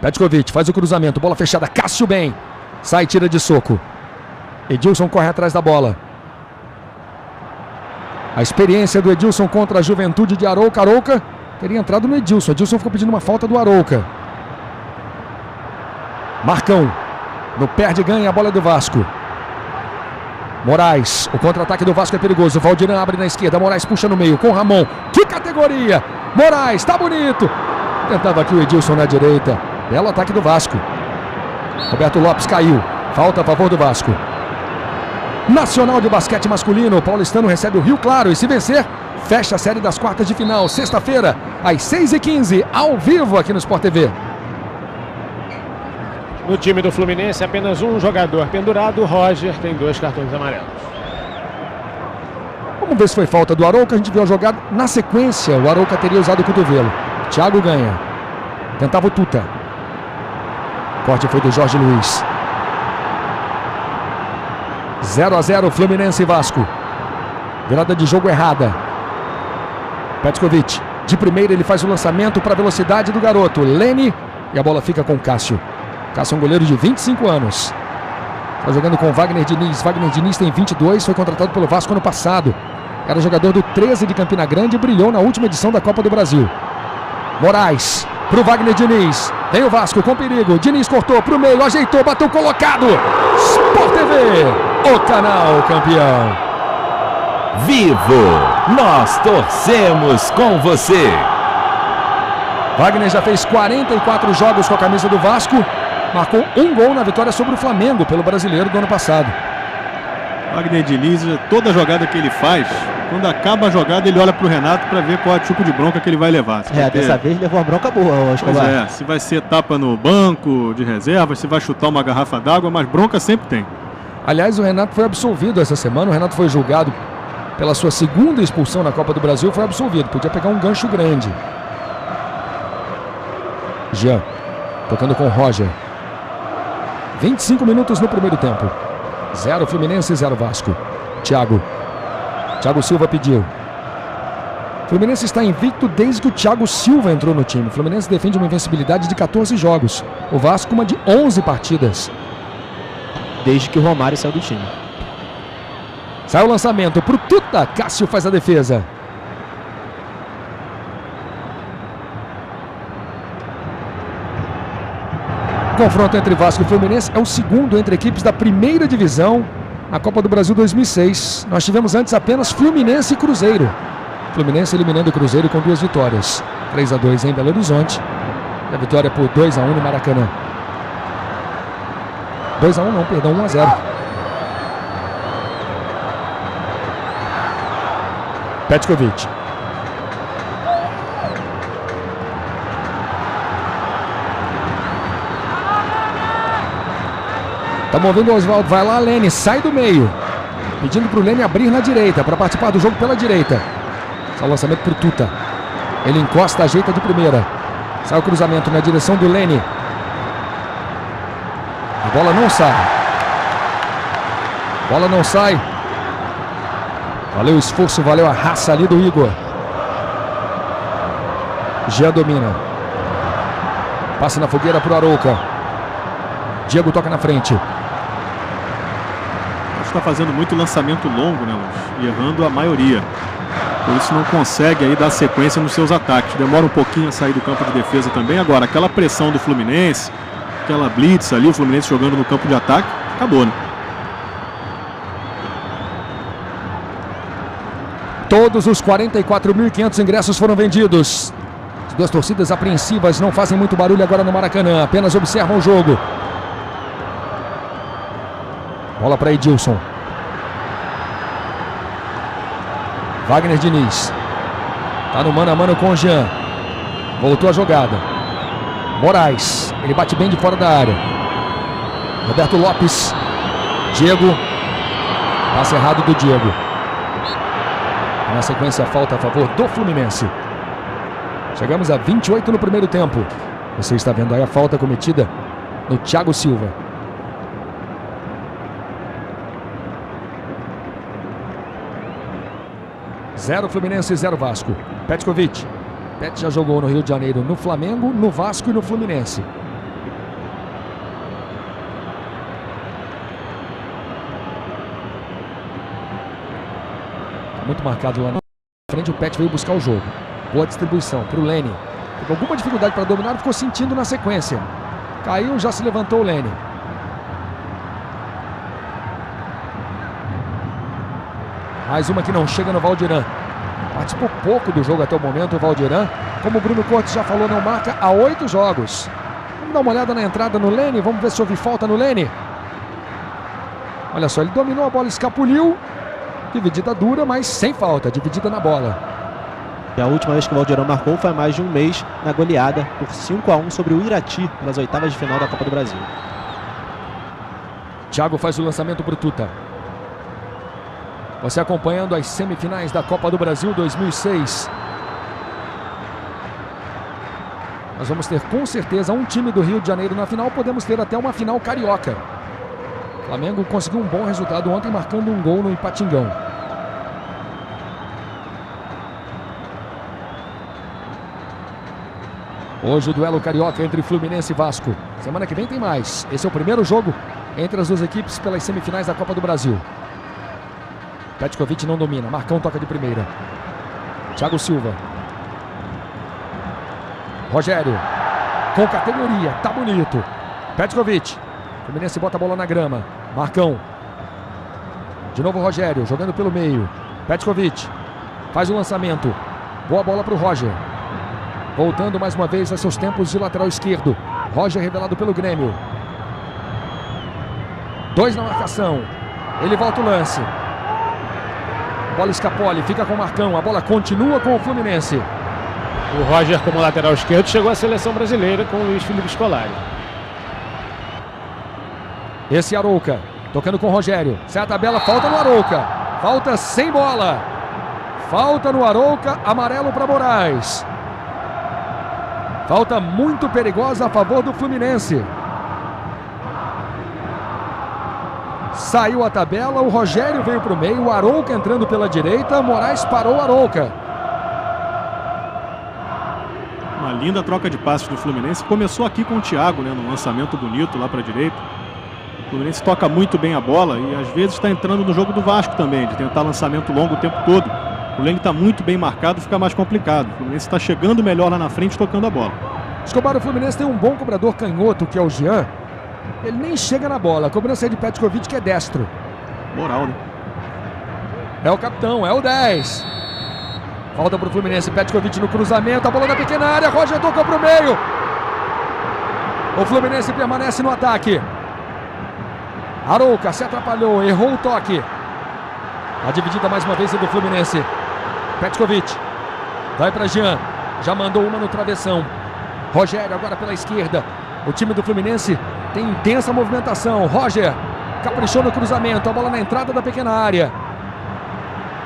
S1: Petkovic faz o cruzamento, bola fechada, Cássio bem. Sai e tira de soco. Edilson corre atrás da bola. A experiência do Edilson contra a Juventude de Arouca. Arouca teria entrado no Edilson. Edilson ficou pedindo uma falta do Arouca. Marcão. No perde ganha a bola do Vasco. Moraes. O contra-ataque do Vasco é perigoso. Valdiran abre na esquerda. Moraes puxa no meio com Ramon. Que categoria! Moraes, tá bonito. Tentava aqui o Edilson na direita. Belo ataque do Vasco. Roberto Lopes caiu. Falta a favor do Vasco. Nacional de basquete masculino. O paulistano recebe o Rio Claro. E se vencer, fecha a série das quartas de final. Sexta-feira, às 6h15, ao vivo aqui no Sport TV.
S4: No time do Fluminense, apenas um jogador pendurado. Roger tem 2 cartões amarelos.
S1: Vamos ver se foi falta do Arouca. A gente viu a jogada. Na sequência, o Arouca teria usado o cotovelo. Thiago ganha. Tentava o Tuta. Corte foi do Jorge Luiz. 0-0, Fluminense e Vasco. Virada de jogo errada. Petkovic. De primeira ele faz o lançamento para a velocidade do garoto. Lene. E a bola fica com Cássio. Cássio é um goleiro de 25 anos. Está jogando com Wagner Diniz. Wagner Diniz tem 22. Foi contratado pelo Vasco ano passado. Era jogador do 13 de Campina Grande e brilhou na última edição da Copa do Brasil. Moraes. Pro Wagner Diniz. Vem o Vasco com perigo. Diniz cortou pro meio. Ajeitou. Bateu colocado. Sport TV. O canal campeão.
S6: Vivo, nós torcemos com você.
S1: Wagner já fez 44 jogos com a camisa do Vasco. Marcou um gol na vitória sobre o Flamengo pelo Brasileiro do ano passado.
S5: Wagner Diniz, toda jogada que ele faz, quando acaba a jogada ele olha pro Renato para ver qual é o tipo de bronca que ele vai levar.
S2: Dessa vez levou uma bronca boa, Escobar.
S5: Pois é, se vai ser tapa no banco de reserva, se vai chutar uma garrafa d'água, mas bronca sempre tem.
S1: Aliás, o Renato foi absolvido essa semana. O Renato foi julgado pela sua segunda expulsão na Copa do Brasil. Foi absolvido, podia pegar um gancho grande. Jean, tocando com Roger. 25 minutos no primeiro tempo. 0 Fluminense, 0 Vasco. Thiago Silva pediu. O Fluminense está invicto desde que o Thiago Silva entrou no time. O Fluminense defende uma invencibilidade de 14 jogos. O Vasco uma de 11 partidas.
S2: Desde que o Romário saiu do time.
S1: Sai o lançamento pro Tuta. Cássio faz a defesa. Confronto entre Vasco e Fluminense é o segundo entre equipes da primeira divisão na Copa do Brasil 2006. Nós tivemos antes apenas Fluminense e Cruzeiro. Fluminense eliminando o Cruzeiro com 2 vitórias. 3-2 em Belo Horizonte. E a vitória por 2-1 no Maracanã. 2-1 não, perdão, 1-0. Petkovic. Tá movendo o Oswaldo, vai lá Lene, sai do meio. Pedindo pro Lene abrir na direita, para participar do jogo pela direita. Sai o lançamento pro Tuta. Ele encosta, ajeita de primeira. Sai o cruzamento na direção do Lene. A bola não sai. Bola não sai. Valeu o esforço, valeu a raça ali do Igor. Jean domina. Passa na fogueira pro Arouca. Diego toca na frente.
S5: Está fazendo muito lançamento longo, né, Luiz? E errando a maioria. Por isso não consegue aí dar sequência nos seus ataques. Demora um pouquinho a sair do campo de defesa também. Agora, aquela pressão do Fluminense, aquela blitz ali, o Fluminense jogando no campo de ataque, acabou, né?
S1: Todos os 44.500 ingressos foram vendidos. As duas torcidas apreensivas não fazem muito barulho agora no Maracanã, apenas observam o jogo. Bola para Edilson. Wagner Diniz. Tá no mano a mano com o Jean. Voltou a jogada. Moraes. Ele bate bem de fora da área. Roberto Lopes. Diego. Passe errado do Diego. Na sequência, falta a favor do Fluminense. Chegamos a 28 no primeiro tempo. Você está vendo aí a falta cometida no Thiago Silva. Zero Fluminense, 0 Vasco. Petkovic. Pet já jogou no Rio de Janeiro, no Flamengo, no Vasco e no Fluminense. Muito marcado lá na frente, o Pet veio buscar o jogo. Boa distribuição para o Lene. Teve alguma dificuldade para dominar, ficou sentindo na sequência. Caiu, já se levantou o Lene. Mais uma que não chega no Valdiran. Participou pouco do jogo até o momento o Valdiran. Como o Bruno Cortes já falou, não marca há 8 jogos. Vamos dar uma olhada na entrada no Lene. Vamos ver se houve falta no Lene. Olha só, ele dominou a bola, escapuliu. Dividida dura, mas sem falta. Dividida na bola.
S2: E a última vez que o Valdirão marcou foi há mais de um mês na goleada por 5-1 sobre o Irati nas oitavas de final da Copa do Brasil.
S1: Thiago faz o lançamento para o Tuta. Você acompanhando as semifinais da Copa do Brasil 2006. Nós vamos ter com certeza um time do Rio de Janeiro na final. Podemos ter até uma final carioca. O Flamengo conseguiu um bom resultado ontem marcando um gol no Ipatingão. Hoje o duelo carioca entre Fluminense e Vasco. Semana que vem tem mais. Esse é o primeiro jogo entre as duas equipes pelas semifinais da Copa do Brasil. Petkovic não domina. Marcão toca de primeira. Thiago Silva. Rogério. Com categoria. Tá bonito. Petkovic. Fluminense bota a bola na grama. Marcão. De novo Rogério. Jogando pelo meio. Petkovic. Faz o lançamento. Boa bola para o Roger. Voltando mais uma vez a seus tempos de lateral esquerdo. Roger revelado pelo Grêmio. 2 na marcação. Ele volta o lance. Bola Scapoli, fica com o Marcão. A bola continua com o Fluminense.
S4: O Roger, como lateral esquerdo, chegou à seleção brasileira com o Luiz Felipe Scolari.
S1: Esse Arouca, tocando com o Rogério. Sai a tabela, falta no Arouca. Falta sem bola. Falta no Arouca, amarelo para Moraes. Falta muito perigosa a favor do Fluminense. Saiu a tabela, o Rogério veio para o meio, o Arouca entrando pela direita, Moraes parou o Arouca.
S5: Uma linda troca de passes do Fluminense. Começou aqui com o Thiago, né, num lançamento bonito lá para a direita. O Fluminense toca muito bem a bola e às vezes está entrando no jogo do Vasco também, de tentar lançamento longo o tempo todo. O Lene está muito bem marcado, fica mais complicado. O Fluminense está chegando melhor lá na frente, tocando a bola.
S1: Escobar, o Fluminense tem um bom cobrador canhoto, que é o Jean. Ele nem chega na bola. A cobrança é de Petkovic, que é destro.
S5: Moral, né?
S1: É o capitão, é o 10. Falta para o Fluminense. Petkovic no cruzamento. A bola na pequena área. Roger tocou para o meio. O Fluminense permanece no ataque. Arouca se atrapalhou. Errou o toque. A dividida mais uma vez é do Fluminense. Petkovic. Vai para Jean. Já mandou uma no travessão. Rogério agora pela esquerda. O time do Fluminense tem intensa movimentação. Roger caprichou no cruzamento. A bola na entrada da pequena área.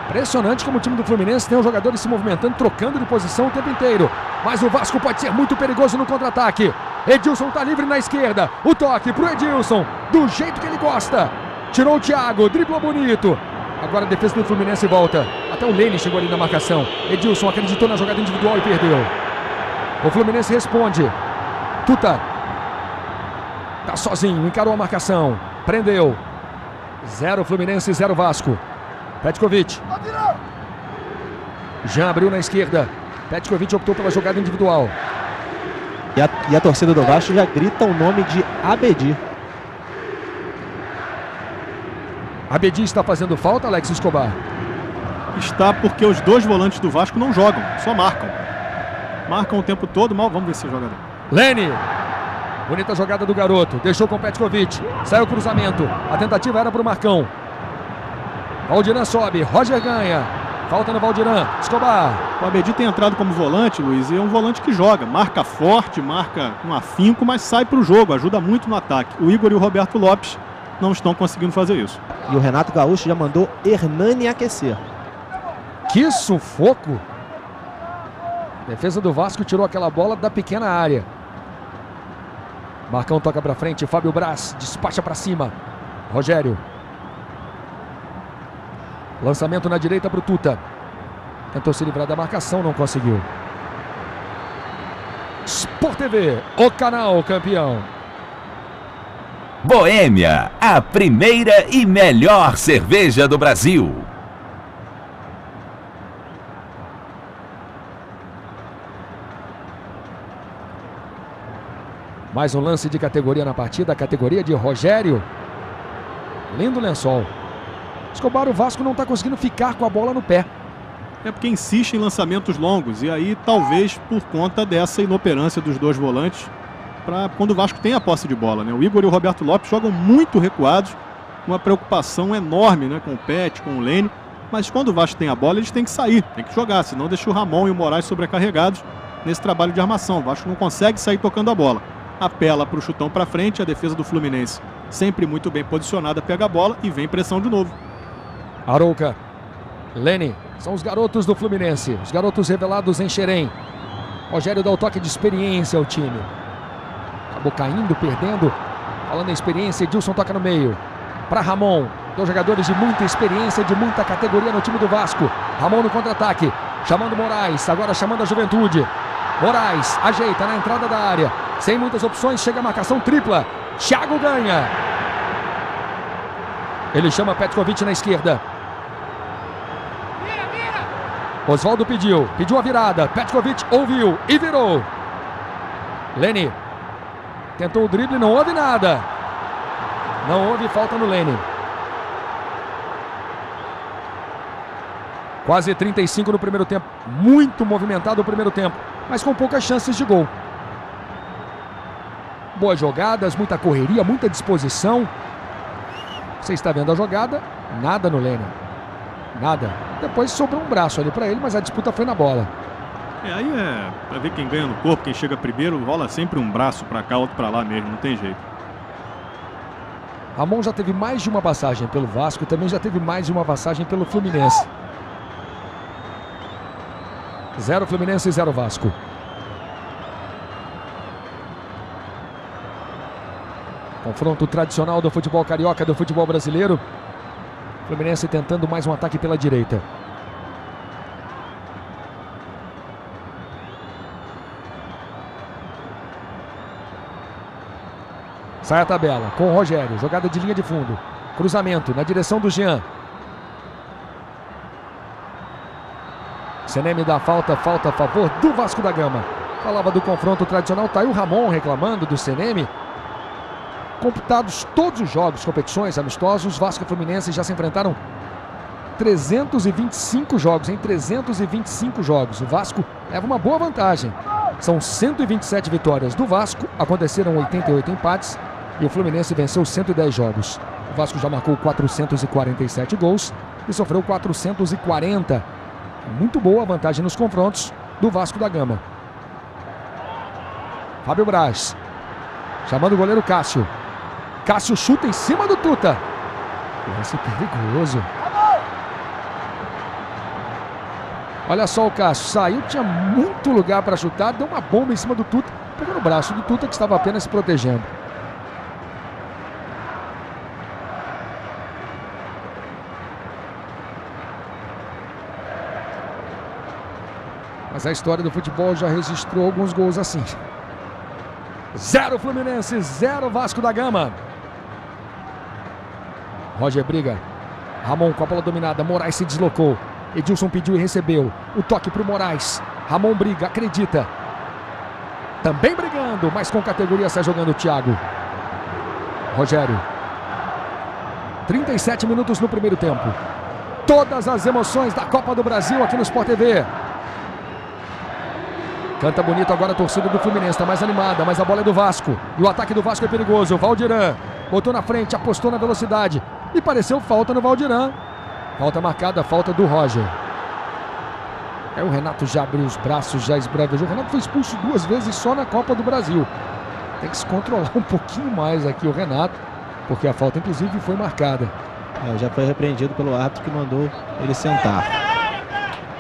S1: Impressionante como o time do Fluminense tem os jogadores se movimentando, trocando de posição o tempo inteiro. Mas o Vasco pode ser muito perigoso no contra-ataque. Edilson está livre na esquerda. O toque pro Edilson, do jeito que ele gosta. Tirou o Thiago, driblou bonito. Agora a defesa do Fluminense volta. Até o Lene chegou ali na marcação. Edilson acreditou na jogada individual e perdeu. O Fluminense responde. Tuta. Tá sozinho, encarou a marcação. Prendeu. 0 Fluminense, 0 Vasco. Petkovic. Já abriu na esquerda. Petkovic optou pela jogada individual.
S2: E a torcida do Vasco já grita o nome de Abedi.
S1: Abedi está fazendo falta, Alex Escobar?
S5: Está porque os dois volantes do Vasco não jogam, só marcam. Marcam o tempo todo, mal. Vamos ver se joga.
S1: Lene. Bonita jogada do garoto. Deixou com o Petkovic. Saiu o cruzamento. A tentativa era para o Marcão. Valdiran sobe. Roger ganha. Falta no Valdiran. Escobar.
S5: O Abedi tem entrado como volante, Luiz, e é um volante que joga. Marca forte, marca com afinco, mas sai para o jogo. Ajuda muito no ataque. O Igor e o Roberto Lopes não estão conseguindo fazer isso.
S2: E o Renato Gaúcho já mandou Hernani aquecer.
S1: Que sufoco! Defesa do Vasco tirou aquela bola da pequena área. Marcão toca para frente. Fábio Braz despacha para cima. Rogério. Lançamento na direita para o Tuta. Tentou se livrar da marcação, não conseguiu. Sport TV, o canal campeão.
S6: Boêmia, a primeira e melhor cerveja do Brasil.
S1: Mais um lance de categoria na partida, a categoria de Rogério. Lindo lençol. Escobar, o Vasco não está conseguindo ficar com a bola no pé.
S5: É porque insiste em lançamentos longos, e aí talvez por conta dessa inoperância dos dois volantes, para quando o Vasco tem a posse de bola, né? O Igor e o Roberto Lopes jogam muito recuados, uma preocupação enorme, né? Com o Pet, com o Lene, mas quando o Vasco tem a bola, eles têm que sair, tem que jogar, senão deixa o Ramon e o Moraes sobrecarregados nesse trabalho de armação. O Vasco não consegue sair tocando a bola. Apela para o chutão para frente, a defesa do Fluminense sempre muito bem posicionada, pega a bola e vem pressão de novo.
S1: Arouca, Lene, são os garotos do Fluminense, os garotos revelados em Xerém. Rogério dá o toque de experiência ao time. Acabou caindo, perdendo. Falando em experiência, Edilson toca no meio. Para Ramon, dois jogadores de muita experiência, de muita categoria no time do Vasco. Ramon no contra-ataque, chamando Moraes, agora chamando a Juventude. Moraes ajeita na entrada da área. Sem muitas opções, chega a marcação tripla. Thiago ganha. Ele chama Petkovic na esquerda. Oswaldo pediu a virada. Petkovic ouviu e virou. Lene tentou o drible, não houve nada. Não houve falta no Lene. Quase 35 no primeiro tempo. Muito movimentado o primeiro tempo, mas com poucas chances de gol. Boas jogadas, muita correria, muita disposição. Você está vendo a jogada, nada no Lene. Nada. Depois sobrou um braço ali para ele, mas a disputa foi na bola.
S5: Aí é para ver quem ganha no corpo, quem chega primeiro, rola sempre um braço para cá, outro para lá mesmo, não tem jeito.
S1: Ramon já teve mais de uma passagem pelo Vasco, também já teve mais de uma passagem pelo Fluminense. 0 Fluminense, 0 Vasco. Confronto tradicional do futebol carioca, do futebol brasileiro. Fluminense tentando mais um ataque pela direita. Sai a tabela com o Rogério, jogada de linha de fundo. Cruzamento na direção do Jean. Seneme dá falta a favor do Vasco da Gama. Falava do confronto tradicional, tá aí o Ramon reclamando do Seneme. Computados todos os jogos, competições, amistosos, Vasco e Fluminense já se enfrentaram 325 jogos, em 325 jogos. O Vasco leva uma boa vantagem. São 127 vitórias do Vasco, aconteceram 88 empates e o Fluminense venceu 110 jogos. O Vasco já marcou 447 gols e sofreu 440. Muito boa a vantagem nos confrontos do Vasco da Gama. Fábio Braz, chamando o goleiro Cássio. Cássio chuta em cima do Tuta. Lance perigoso. Olha só o Cássio, saiu, tinha muito lugar para chutar, deu uma bomba em cima do Tuta, pegou no braço do Tuta que estava apenas se protegendo. Mas a história do futebol já registrou alguns gols assim. 0 Fluminense, 0 Vasco da Gama. Roger briga. Ramon com a bola dominada. Moraes se deslocou. Edilson pediu e recebeu. O toque para o Moraes. Ramon briga, acredita. Também brigando, mas com categoria sai jogando o Thiago. Rogério. 37 minutos no primeiro tempo. Todas as emoções da Copa do Brasil aqui no Sport TV. Canta bonito agora a torcida do Fluminense, está mais animada, mas a bola é do Vasco. E o ataque do Vasco é perigoso. Valdiran botou na frente, apostou na velocidade. E pareceu falta no Valdiran. Falta marcada, falta do Roger. Aí o Renato já abriu os braços, já esbravejou. O Renato foi expulso 2 vezes só na Copa do Brasil. Tem que se controlar um pouquinho mais aqui o Renato, porque a falta inclusive foi marcada.
S2: Já foi repreendido pelo árbitro que mandou ele sentar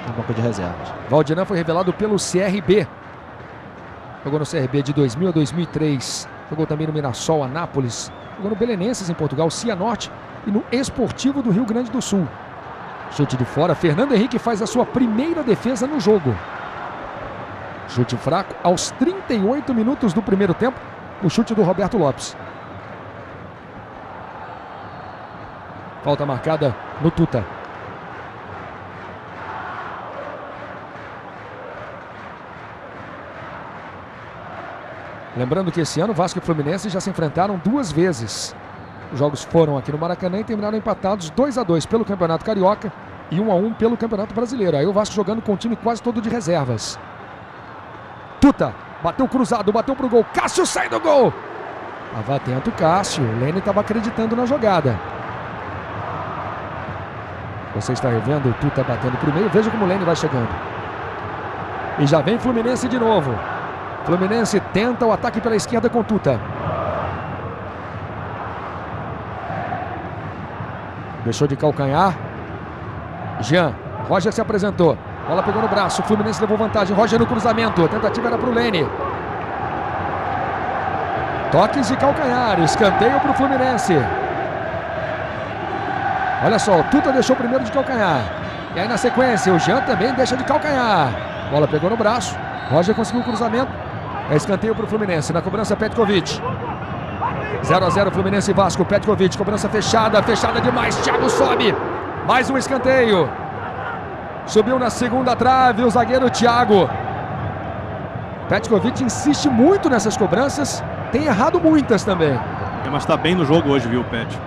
S2: no banco de reservas.
S1: Valdiran foi revelado pelo CRB. Jogou no CRB de 2000 a 2003. Jogou também no Mirassol, Anápolis. Jogou no Belenenses em Portugal, Cianorte e no Esportivo do Rio Grande do Sul. Chute de fora, Fernando Henrique faz a sua primeira defesa no jogo. Chute fraco aos 38 minutos do primeiro tempo. O chute do Roberto Lopes. Falta marcada no Tuta. Lembrando que esse ano Vasco e Fluminense já se enfrentaram 2 vezes. Os jogos foram aqui no Maracanã e terminaram empatados 2-2 pelo Campeonato Carioca e 1-1 pelo Campeonato Brasileiro. Aí o Vasco jogando com o time quase todo de reservas. Tuta, bateu cruzado, bateu pro gol. Cássio sai do gol. Estava atento o Cássio. O Lene estava acreditando na jogada. Você está revendo o Tuta batendo pro meio. Veja como o Lene vai chegando. E já vem Fluminense de novo. Fluminense tenta o ataque pela esquerda com Tuta. Deixou de calcanhar. Jean. Roger se apresentou. Bola pegou no braço. Fluminense levou vantagem. Roger no cruzamento. A tentativa era para o Lene. Toques de calcanhar. Escanteio para o Fluminense. Olha só. O Tuta deixou primeiro de calcanhar. E aí na sequência o Jean também deixa de calcanhar. Bola pegou no braço. Roger conseguiu o cruzamento. É escanteio para o Fluminense. Na cobrança Petkovic. 0-0 Fluminense e Vasco. Petkovic, cobrança fechada. Fechada demais. Thiago sobe. Mais um escanteio. Subiu na segunda trave o zagueiro Thiago. Petkovic insiste muito nessas cobranças. Tem errado muitas também.
S5: Mas está bem no jogo hoje, viu, Pet?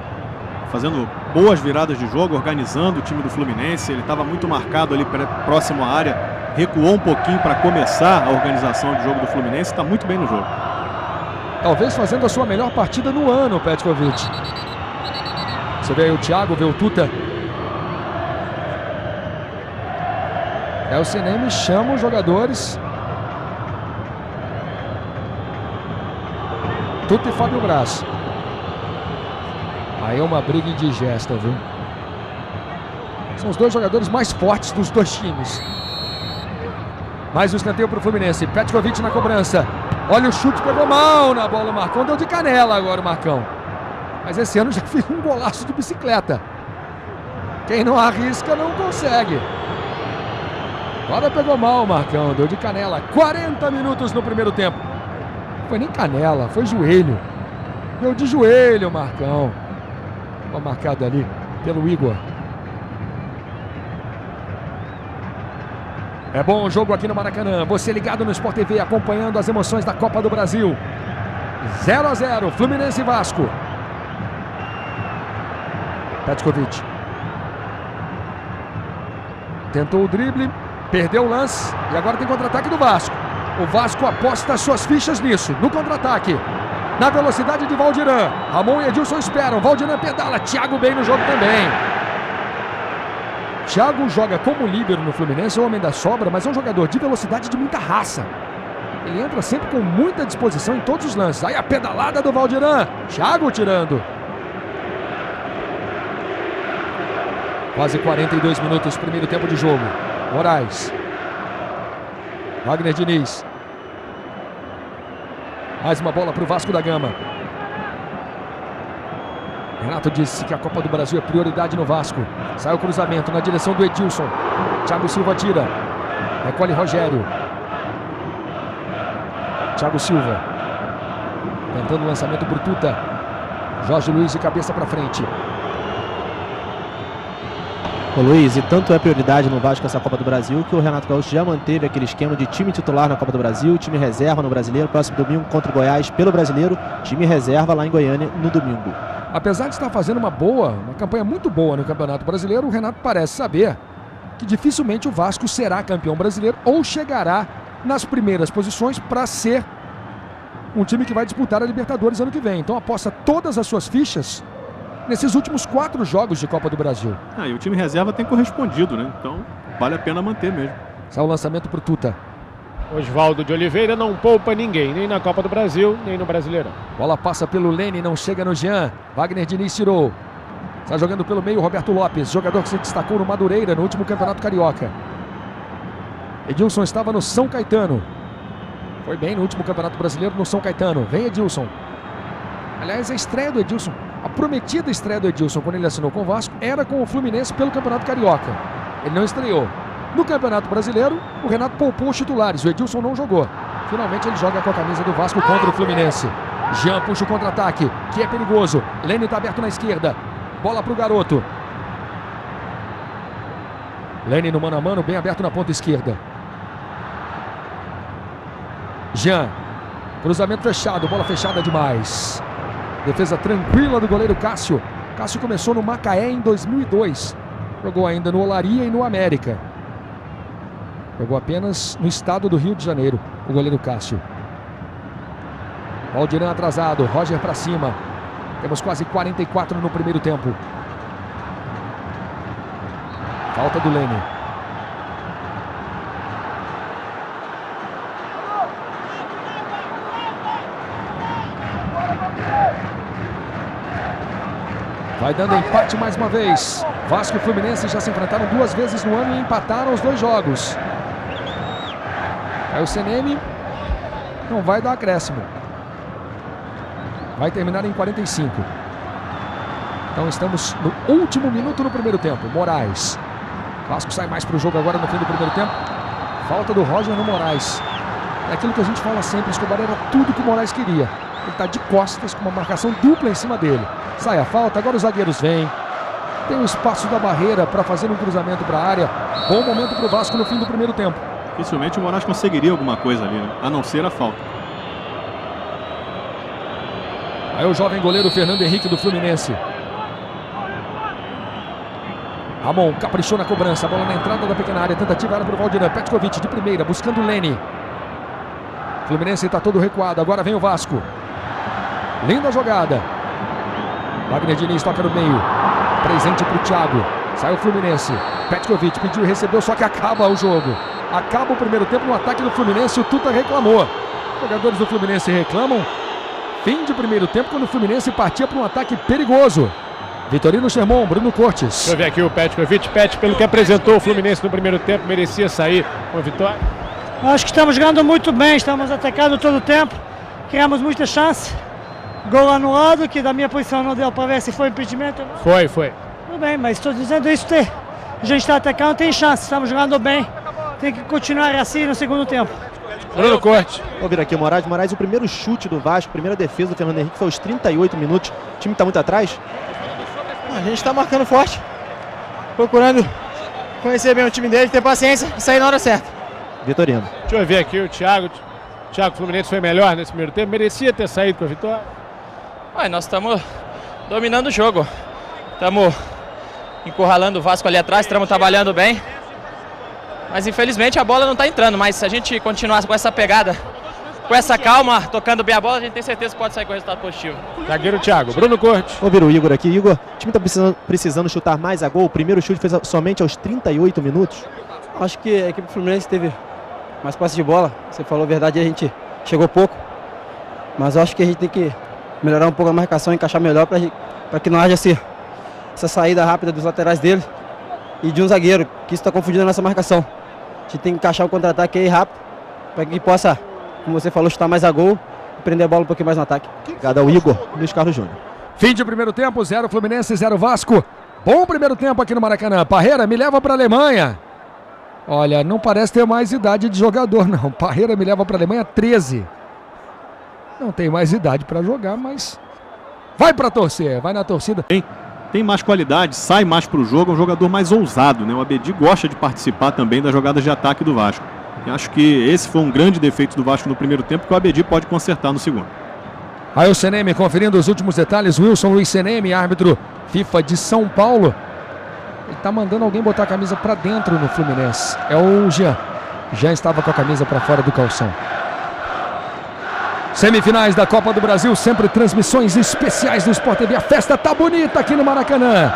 S5: Fazendo boas viradas de jogo, organizando o time do Fluminense. Ele estava muito marcado ali próximo à área. Recuou um pouquinho para começar a organização de jogo do Fluminense. Está muito bem no jogo.
S1: Talvez fazendo a sua melhor partida no ano, Petkovic. Você vê aí o Thiago, vê o Tuta. O CNM chama os jogadores. Tuta e Fábio Braz. Aí é uma briga indigesta, viu? São os 2 jogadores mais fortes dos 2 times. Mais um escanteio para o Fluminense. Petkovic na cobrança. Olha o chute, pegou mal na bola. O Marcão deu de canela agora o Marcão. Mas esse ano já fez um golaço de bicicleta. Quem não arrisca não consegue. Agora pegou mal o Marcão, deu de canela. 40 minutos no primeiro tempo. Não foi nem canela, foi joelho. Deu de joelho o Marcão. Foi marcado ali pelo Igor. É bom o jogo aqui no Maracanã. Você ligado no Sport TV, acompanhando as emoções da Copa do Brasil. 0-0, Fluminense e Vasco. Petkovic. Tentou o drible, perdeu o lance e agora tem contra-ataque do Vasco. O Vasco aposta suas fichas nisso, no contra-ataque. Na velocidade de Valdiran. Ramon e Edilson esperam. Valdiran pedala. Thiago bem no jogo também. Thiago joga como líbero no Fluminense, o homem da sobra, mas é um jogador de velocidade, de muita raça. Ele entra sempre com muita disposição em todos os lances. Aí a pedalada do Valdiran. Thiago tirando. Quase 42 minutos, primeiro tempo de jogo. Moraes. Wagner Diniz. Mais uma bola para o Vasco da Gama. Renato disse que a Copa do Brasil é prioridade no Vasco. Sai o cruzamento na direção do Edilson. Thiago Silva tira. Recolhe Rogério. Thiago Silva. Tentando o lançamento por Tuta. Jorge Luiz de cabeça para frente.
S2: Ô Luiz, e tanto é prioridade no Vasco essa Copa do Brasil que o Renato Gaúcho já manteve aquele esquema de time titular na Copa do Brasil, time reserva no Brasileiro, próximo domingo contra o Goiás pelo Brasileiro, time reserva lá em Goiânia no domingo.
S1: Apesar de estar fazendo uma campanha muito boa no Campeonato Brasileiro, o Renato parece saber que dificilmente o Vasco será campeão brasileiro ou chegará nas primeiras posições para ser um time que vai disputar a Libertadores ano que vem. Então aposta todas as suas fichas nesses últimos 4 jogos de Copa do Brasil.
S5: E o time reserva tem correspondido, né? Então vale a pena manter mesmo.
S1: Sai o lançamento para o Tuta.
S4: Oswaldo de Oliveira não poupa ninguém, nem na Copa do Brasil, nem no Brasileirão.
S1: Bola passa pelo Lene, não chega no Jean. Wagner Diniz tirou. Está jogando pelo meio Roberto Lopes, jogador que se destacou no Madureira no último Campeonato Carioca. Edilson estava no São Caetano. Foi bem no último Campeonato Brasileiro no São Caetano. Vem Edilson. Aliás, a estreia do Edilson, a prometida estreia do Edilson quando ele assinou com o Vasco, era com o Fluminense pelo Campeonato Carioca. Ele não estreou. No Campeonato Brasileiro, o Renato poupou os titulares, o Edilson não jogou. Finalmente ele joga com a camisa do Vasco contra o Fluminense. Jean puxa o contra-ataque, que é perigoso. Lene está aberto na esquerda. Bola para o garoto. Lene no mano a mano, bem aberto na ponta esquerda. Jean. Cruzamento fechado, bola fechada demais. Defesa tranquila do goleiro Cássio. Cássio começou no Macaé em 2002. Jogou ainda no Olaria e no América. Jogou apenas no estado do Rio de Janeiro, o goleiro Cássio. Valdirã atrasado, Roger para cima. Temos quase 44 no primeiro tempo. Falta do Lene. Vai dando empate mais uma vez. Vasco e Fluminense já se enfrentaram 2 vezes no ano e empataram os 2 jogos. Aí o CNM não vai dar acréscimo. Vai terminar em 45. Então estamos no último minuto no primeiro tempo. Moraes. Vasco sai mais para o jogo agora no fim do primeiro tempo. Falta do Roger no Moraes. É aquilo que a gente fala sempre. Escobar era tudo que o Moraes queria. Ele está de costas com uma marcação dupla em cima dele. Sai a falta, agora os zagueiros vêm. Tem o espaço da barreira para fazer um cruzamento para a área. Bom momento para o Vasco no fim do primeiro tempo.
S5: Dificilmente o Moraes conseguiria alguma coisa ali, né? A não ser a falta.
S1: Aí o jovem goleiro Fernando Henrique do Fluminense. Ramon caprichou na cobrança. Bola na entrada da pequena área. Tentativa era para o Valdirã. Petkovic de primeira, buscando o Lene. Fluminense está todo recuado. Agora vem o Vasco. Linda jogada. Wagner Diniz toca no meio. Presente para o Thiago. Sai o Fluminense. Petkovic pediu e recebeu, só que acaba o jogo. Acaba o primeiro tempo no ataque do Fluminense. O Tuta reclamou. Os jogadores do Fluminense reclamam. Fim de primeiro tempo, quando o Fluminense partia para um ataque perigoso. Vitorino Sherman, Bruno Cortes.
S4: Deixa eu ver aqui o Petkovic. Pet, pelo que apresentou o Fluminense no primeiro tempo, merecia sair com a vitória.
S7: Acho que estamos jogando muito bem, estamos atacando todo o tempo. Criamos muita chance. Gol anulado, que da minha posição não deu para ver se foi impedimento.
S4: Foi.
S7: Tudo bem, mas estou dizendo isso. A gente está atacando, tem chance, estamos jogando bem. Tem que continuar assim no segundo tempo.
S4: Bruno Cortes.
S2: Vou vir aqui o Moraes. Moraes, o primeiro chute do Vasco, primeira defesa do Fernando Henrique foi aos 38 minutos. O time está muito atrás?
S8: A gente está marcando forte, procurando conhecer bem o time dele, ter paciência e sair na hora certa.
S2: Vitorino.
S4: Deixa eu ver aqui o Thiago. Thiago, Fluminense foi melhor nesse primeiro tempo. Merecia ter saído com a vitória.
S9: Nós estamos dominando o jogo. Estamos encurralando o Vasco ali atrás, estamos trabalhando bem. Mas infelizmente a bola não está entrando. Mas se a gente continuar com essa pegada, com essa calma, tocando bem a bola, a gente tem certeza que pode sair com resultado positivo.
S4: Zagueiro Thiago, Bruno Cortes.
S2: Vou vir o Igor aqui. Igor, o time está precisando chutar mais a gol. O primeiro chute fez somente aos 38 minutos.
S8: Acho que a equipe do Fluminense teve mais posse de bola. Você falou a verdade, a gente chegou pouco. Mas eu acho que a gente tem que melhorar um pouco a marcação, encaixar melhor para que não haja essa saída rápida dos laterais dele e de um zagueiro, que isso está confundindo a nossa marcação. A gente tem que encaixar o contra-ataque aí rápido para que possa, como você falou, chutar mais a gol e prender a bola um pouquinho mais no ataque.
S2: Obrigado ao Igor, Luiz Carlos Júnior.
S1: Fim de primeiro tempo, 0 Fluminense, 0 Vasco. Bom primeiro tempo aqui no Maracanã. Parreira, me leva para a Alemanha. Olha, não parece ter mais idade de jogador, não. Parreira me leva para a Alemanha 13. Não tem mais idade para jogar, mas vai para torcer, vai na torcida.
S5: Tem mais qualidade, sai mais para o jogo, é um jogador mais ousado, né? O Abedi gosta de participar também das jogadas de ataque do Vasco. E acho que esse foi um grande defeito do Vasco no primeiro tempo, que o Abedi pode consertar no segundo.
S1: Aí o Seneme conferindo os últimos detalhes. Wilson Luiz Seneme, árbitro FIFA de São Paulo. Ele tá mandando alguém botar a camisa para dentro no Fluminense. É o Jean. Jean estava com a camisa para fora do calção. Semifinais da Copa do Brasil, sempre transmissões especiais do Sport TV. A festa tá bonita aqui no Maracanã.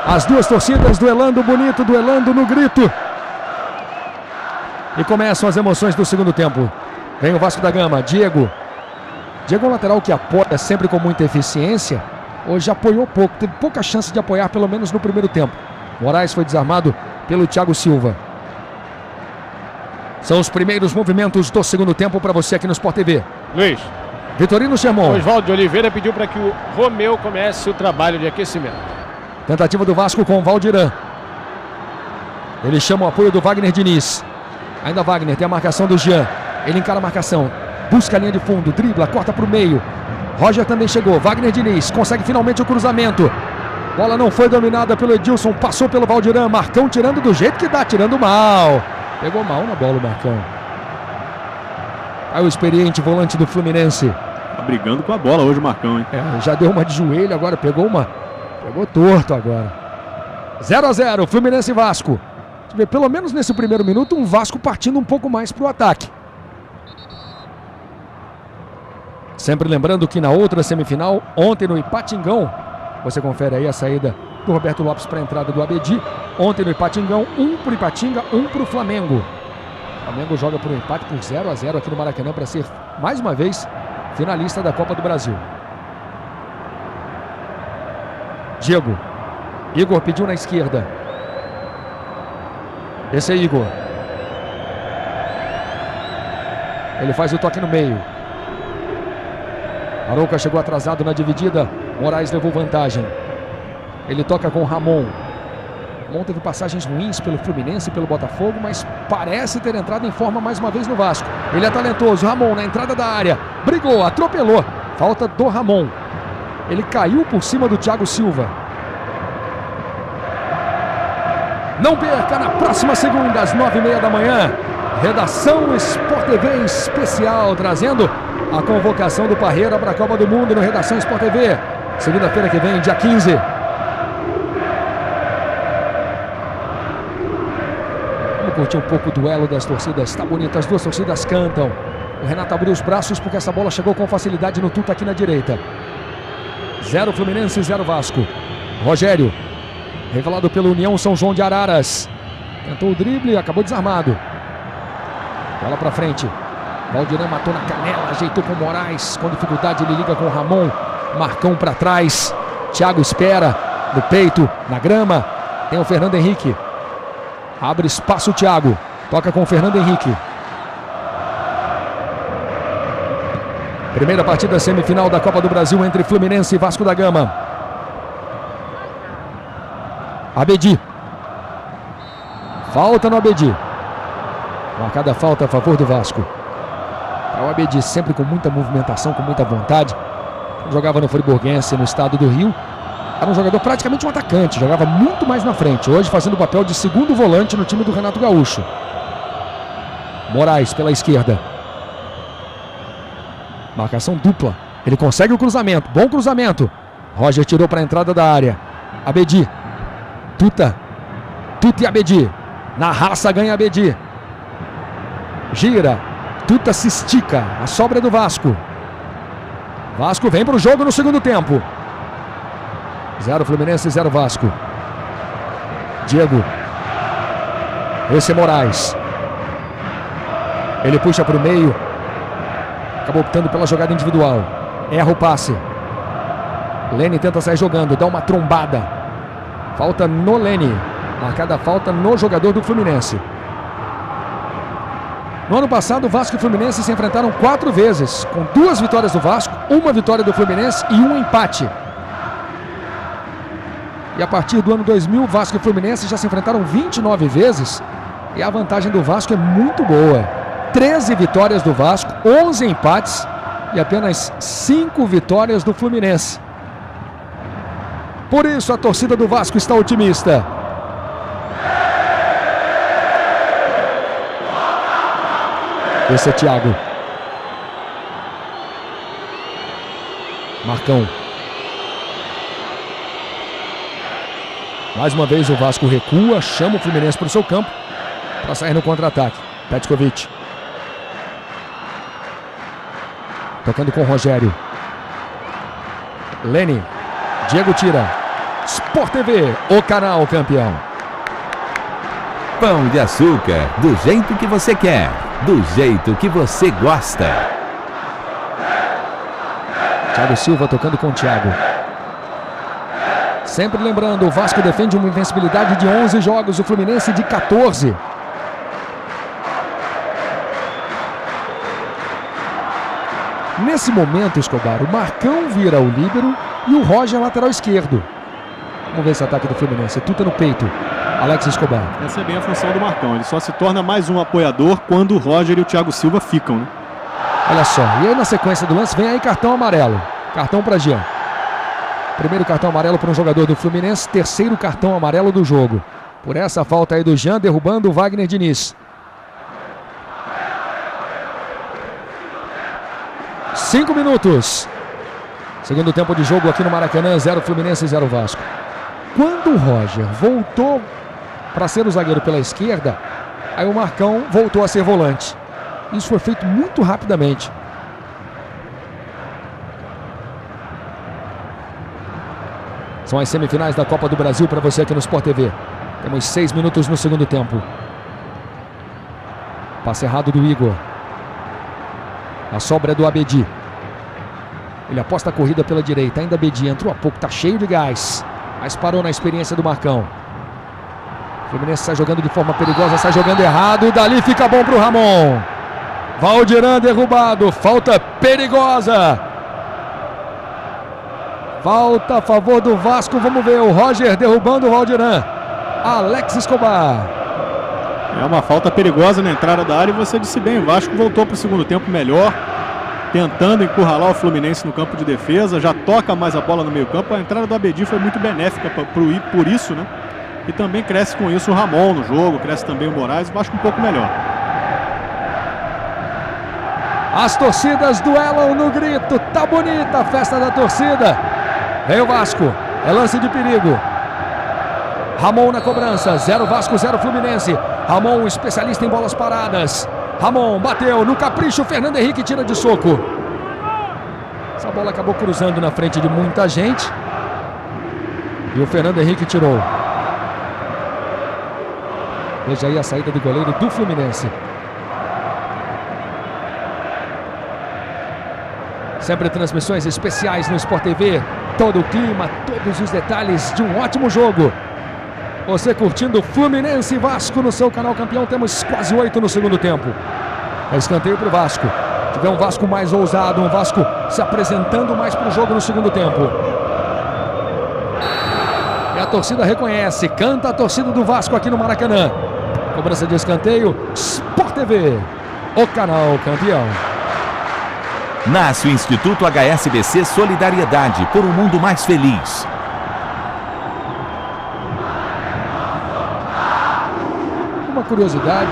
S1: As duas torcidas duelando bonito, duelando no grito. E começam as emoções do segundo tempo. Vem o Vasco da Gama, Diego. Diego é um lateral que apoia sempre com muita eficiência. Hoje apoiou pouco, teve pouca chance de apoiar, pelo menos no primeiro tempo. Moraes foi desarmado pelo Thiago Silva. São os primeiros movimentos do segundo tempo para você aqui no Sport TV.
S4: Luiz.
S1: Vitorino Sherman.
S4: Oswaldo de Oliveira pediu para que o Romeu comece o trabalho de aquecimento.
S1: Tentativa do Vasco com o Valdiran. Ele chama o apoio do Wagner Diniz. Ainda Wagner, tem a marcação do Jean. Ele encara a marcação. Busca a linha de fundo, dribla, corta para o meio. Roger também chegou. Wagner Diniz consegue finalmente o cruzamento. Bola não foi dominada pelo Edilson. Passou pelo Valdiran. Marcão tirando do jeito que dá, tirando mal. Pegou mal na bola o Marcão. Aí o experiente volante do Fluminense.
S5: Tá brigando com a bola hoje o Marcão, hein?
S1: Já deu uma de joelho agora, pegou torto agora. 0-0, Fluminense e Vasco. Pelo menos nesse primeiro minuto, um Vasco partindo um pouco mais para o ataque. Sempre lembrando que na outra semifinal, ontem no Ipatingão, você confere aí a saída do Roberto Lopes para a entrada do Abedi. Ontem no Ipatingão, 1 para o Ipatinga, 1 para o Flamengo. O Flamengo joga por um empate por 0-0 aqui no Maracanã para ser, mais uma vez, finalista da Copa do Brasil. Diego. Igor pediu na esquerda. Esse é Igor. Ele faz o toque no meio. Arouca chegou atrasado na dividida. Moraes levou vantagem. Ele toca com o Ramon. Ramon teve passagens ruins pelo Fluminense e pelo Botafogo, mas parece ter entrado em forma mais uma vez no Vasco. Ele é talentoso. Ramon na entrada da área. Brigou, atropelou. Falta do Ramon. Ele caiu por cima do Thiago Silva. Não perca na próxima segunda, às 9h30 da manhã. Redação Sport TV especial, trazendo a convocação do Parreira para a Copa do Mundo no Redação Sport TV. Segunda-feira que vem, dia 15. Vamos curtir um pouco o duelo das torcidas. Tá bonito, as duas torcidas cantam. O Renato abriu os braços porque essa bola chegou com facilidade no Tuta aqui na direita. 0 Fluminense, 0 Vasco. Rogério, revelado pelo União São João de Araras. Tentou o drible, acabou desarmado. Bola pra frente. Valdiran matou na canela, ajeitou com o Moraes. Com dificuldade ele liga com o Ramon. Marcão pra trás. Thiago espera. No peito, na grama. Tem o Fernando Henrique. Abre espaço o Thiago. Toca com o Fernando Henrique. Primeira partida semifinal da Copa do Brasil entre Fluminense e Vasco da Gama. Abedi. Falta no Abedi. Marcada a falta a favor do Vasco. O Abedi sempre com muita movimentação, com muita vontade. Jogava no Friburguense, no estado do Rio. Era um jogador praticamente um atacante. Jogava muito mais na frente. Hoje fazendo o papel de segundo volante no time do Renato Gaúcho. Moraes pela esquerda. Marcação dupla. Ele consegue o cruzamento. Bom cruzamento. Roger tirou para a entrada da área. Abedi. Tuta e Abedi. Na raça ganha Abedi. Gira. Tuta se estica. A sobra do Vasco. Vasco vem para o jogo no segundo tempo. 0 Fluminense, 0 Vasco. Diego. Esse é Moraes. Ele puxa para o meio. Acabou optando pela jogada individual. Erra o passe. Lene tenta sair jogando. Dá uma trombada. Falta no Lene. Marcada a falta no jogador do Fluminense. No ano passado, Vasco e Fluminense se enfrentaram 4 vezes, com 2 vitórias do Vasco, 1 vitória do Fluminense e 1 empate. E a partir do ano 2000, Vasco e Fluminense já se enfrentaram 29 vezes, E a vantagem do Vasco é muito boa. 13 vitórias do Vasco, 11 empates e apenas 5 vitórias do Fluminense. Por isso a torcida do Vasco está otimista. Esse é Thiago. Marcão. Mais uma vez o Vasco recua, chama o Fluminense para o seu campo para sair no contra-ataque. Petkovic. Tocando com o Rogério. Lene. Diego tira. Sport TV, o canal campeão.
S6: Pão de açúcar, do jeito que você quer, do jeito que você gosta.
S1: Thiago Silva tocando com o Thiago. Sempre lembrando, o Vasco defende uma invencibilidade de 11 jogos, o Fluminense de 14. Nesse momento, Escobar, o Marcão vira o líbero e o Roger lateral esquerdo. Vamos ver esse ataque do Fluminense. Tuta no peito. Alex Escobar.
S5: Essa é bem a função do Marcão. Ele só se torna mais um apoiador quando o Roger e o Thiago Silva ficam, né?
S1: Olha só. E aí na sequência do lance vem aí cartão amarelo. Cartão para Jean. Primeiro cartão amarelo para um jogador do Fluminense. Terceiro cartão amarelo do jogo. Por essa falta aí do Jean, derrubando o Wagner Diniz. 5 minutos. Segundo tempo de jogo aqui no Maracanã. 0 Fluminense, 0 Vasco. Quando o Roger voltou para ser o zagueiro pela esquerda, aí o Marcão voltou a ser volante. Isso foi feito muito rapidamente. São as semifinais da Copa do Brasil para você aqui no Sport TV. Temos 6 minutos no segundo tempo. Passe errado do Igor. A sobra é do Abedi. Ele aposta a corrida pela direita. Ainda Abedi entrou há pouco, está cheio de gás. Mas parou na experiência do Marcão. O Fluminense sai jogando de forma perigosa, sai jogando errado. Dali fica bom para o Ramon. Valdiran derrubado. Falta perigosa. Falta a favor do Vasco. Vamos ver o Roger derrubando o Valdiran. Alex Escobar.
S5: É uma falta perigosa na entrada da área e você disse bem, o Vasco voltou para o segundo tempo melhor, tentando encurralar o Fluminense no campo de defesa, já toca mais a bola no meio campo. A entrada do Abedi foi muito benéfica por isso, né? E também cresce com isso o Ramon no jogo, cresce também o Moraes, o Vasco um pouco melhor.
S1: As torcidas duelam no grito, tá bonita a festa da torcida. Vem o Vasco, é lance de perigo. Ramon na cobrança, 0 Vasco, 0 Fluminense. Ramon, especialista em bolas paradas. Ramon bateu no capricho, o Fernando Henrique tira de soco. Essa bola acabou cruzando na frente de muita gente. E o Fernando Henrique tirou. Veja aí a saída do goleiro do Fluminense. Sempre transmissões especiais no Sport TV. Todo o clima, todos os detalhes de um ótimo jogo. Você curtindo Fluminense e Vasco no seu canal campeão. Temos quase 8 no segundo tempo. É escanteio para o Vasco. Tiver um Vasco mais ousado, um Vasco se apresentando mais para o jogo no segundo tempo. E a torcida reconhece, canta a torcida do Vasco aqui no Maracanã. Cobrança de escanteio, Sport TV, o canal campeão.
S6: Nasce o Instituto HSBC Solidariedade por um mundo mais feliz.
S1: Uma curiosidade,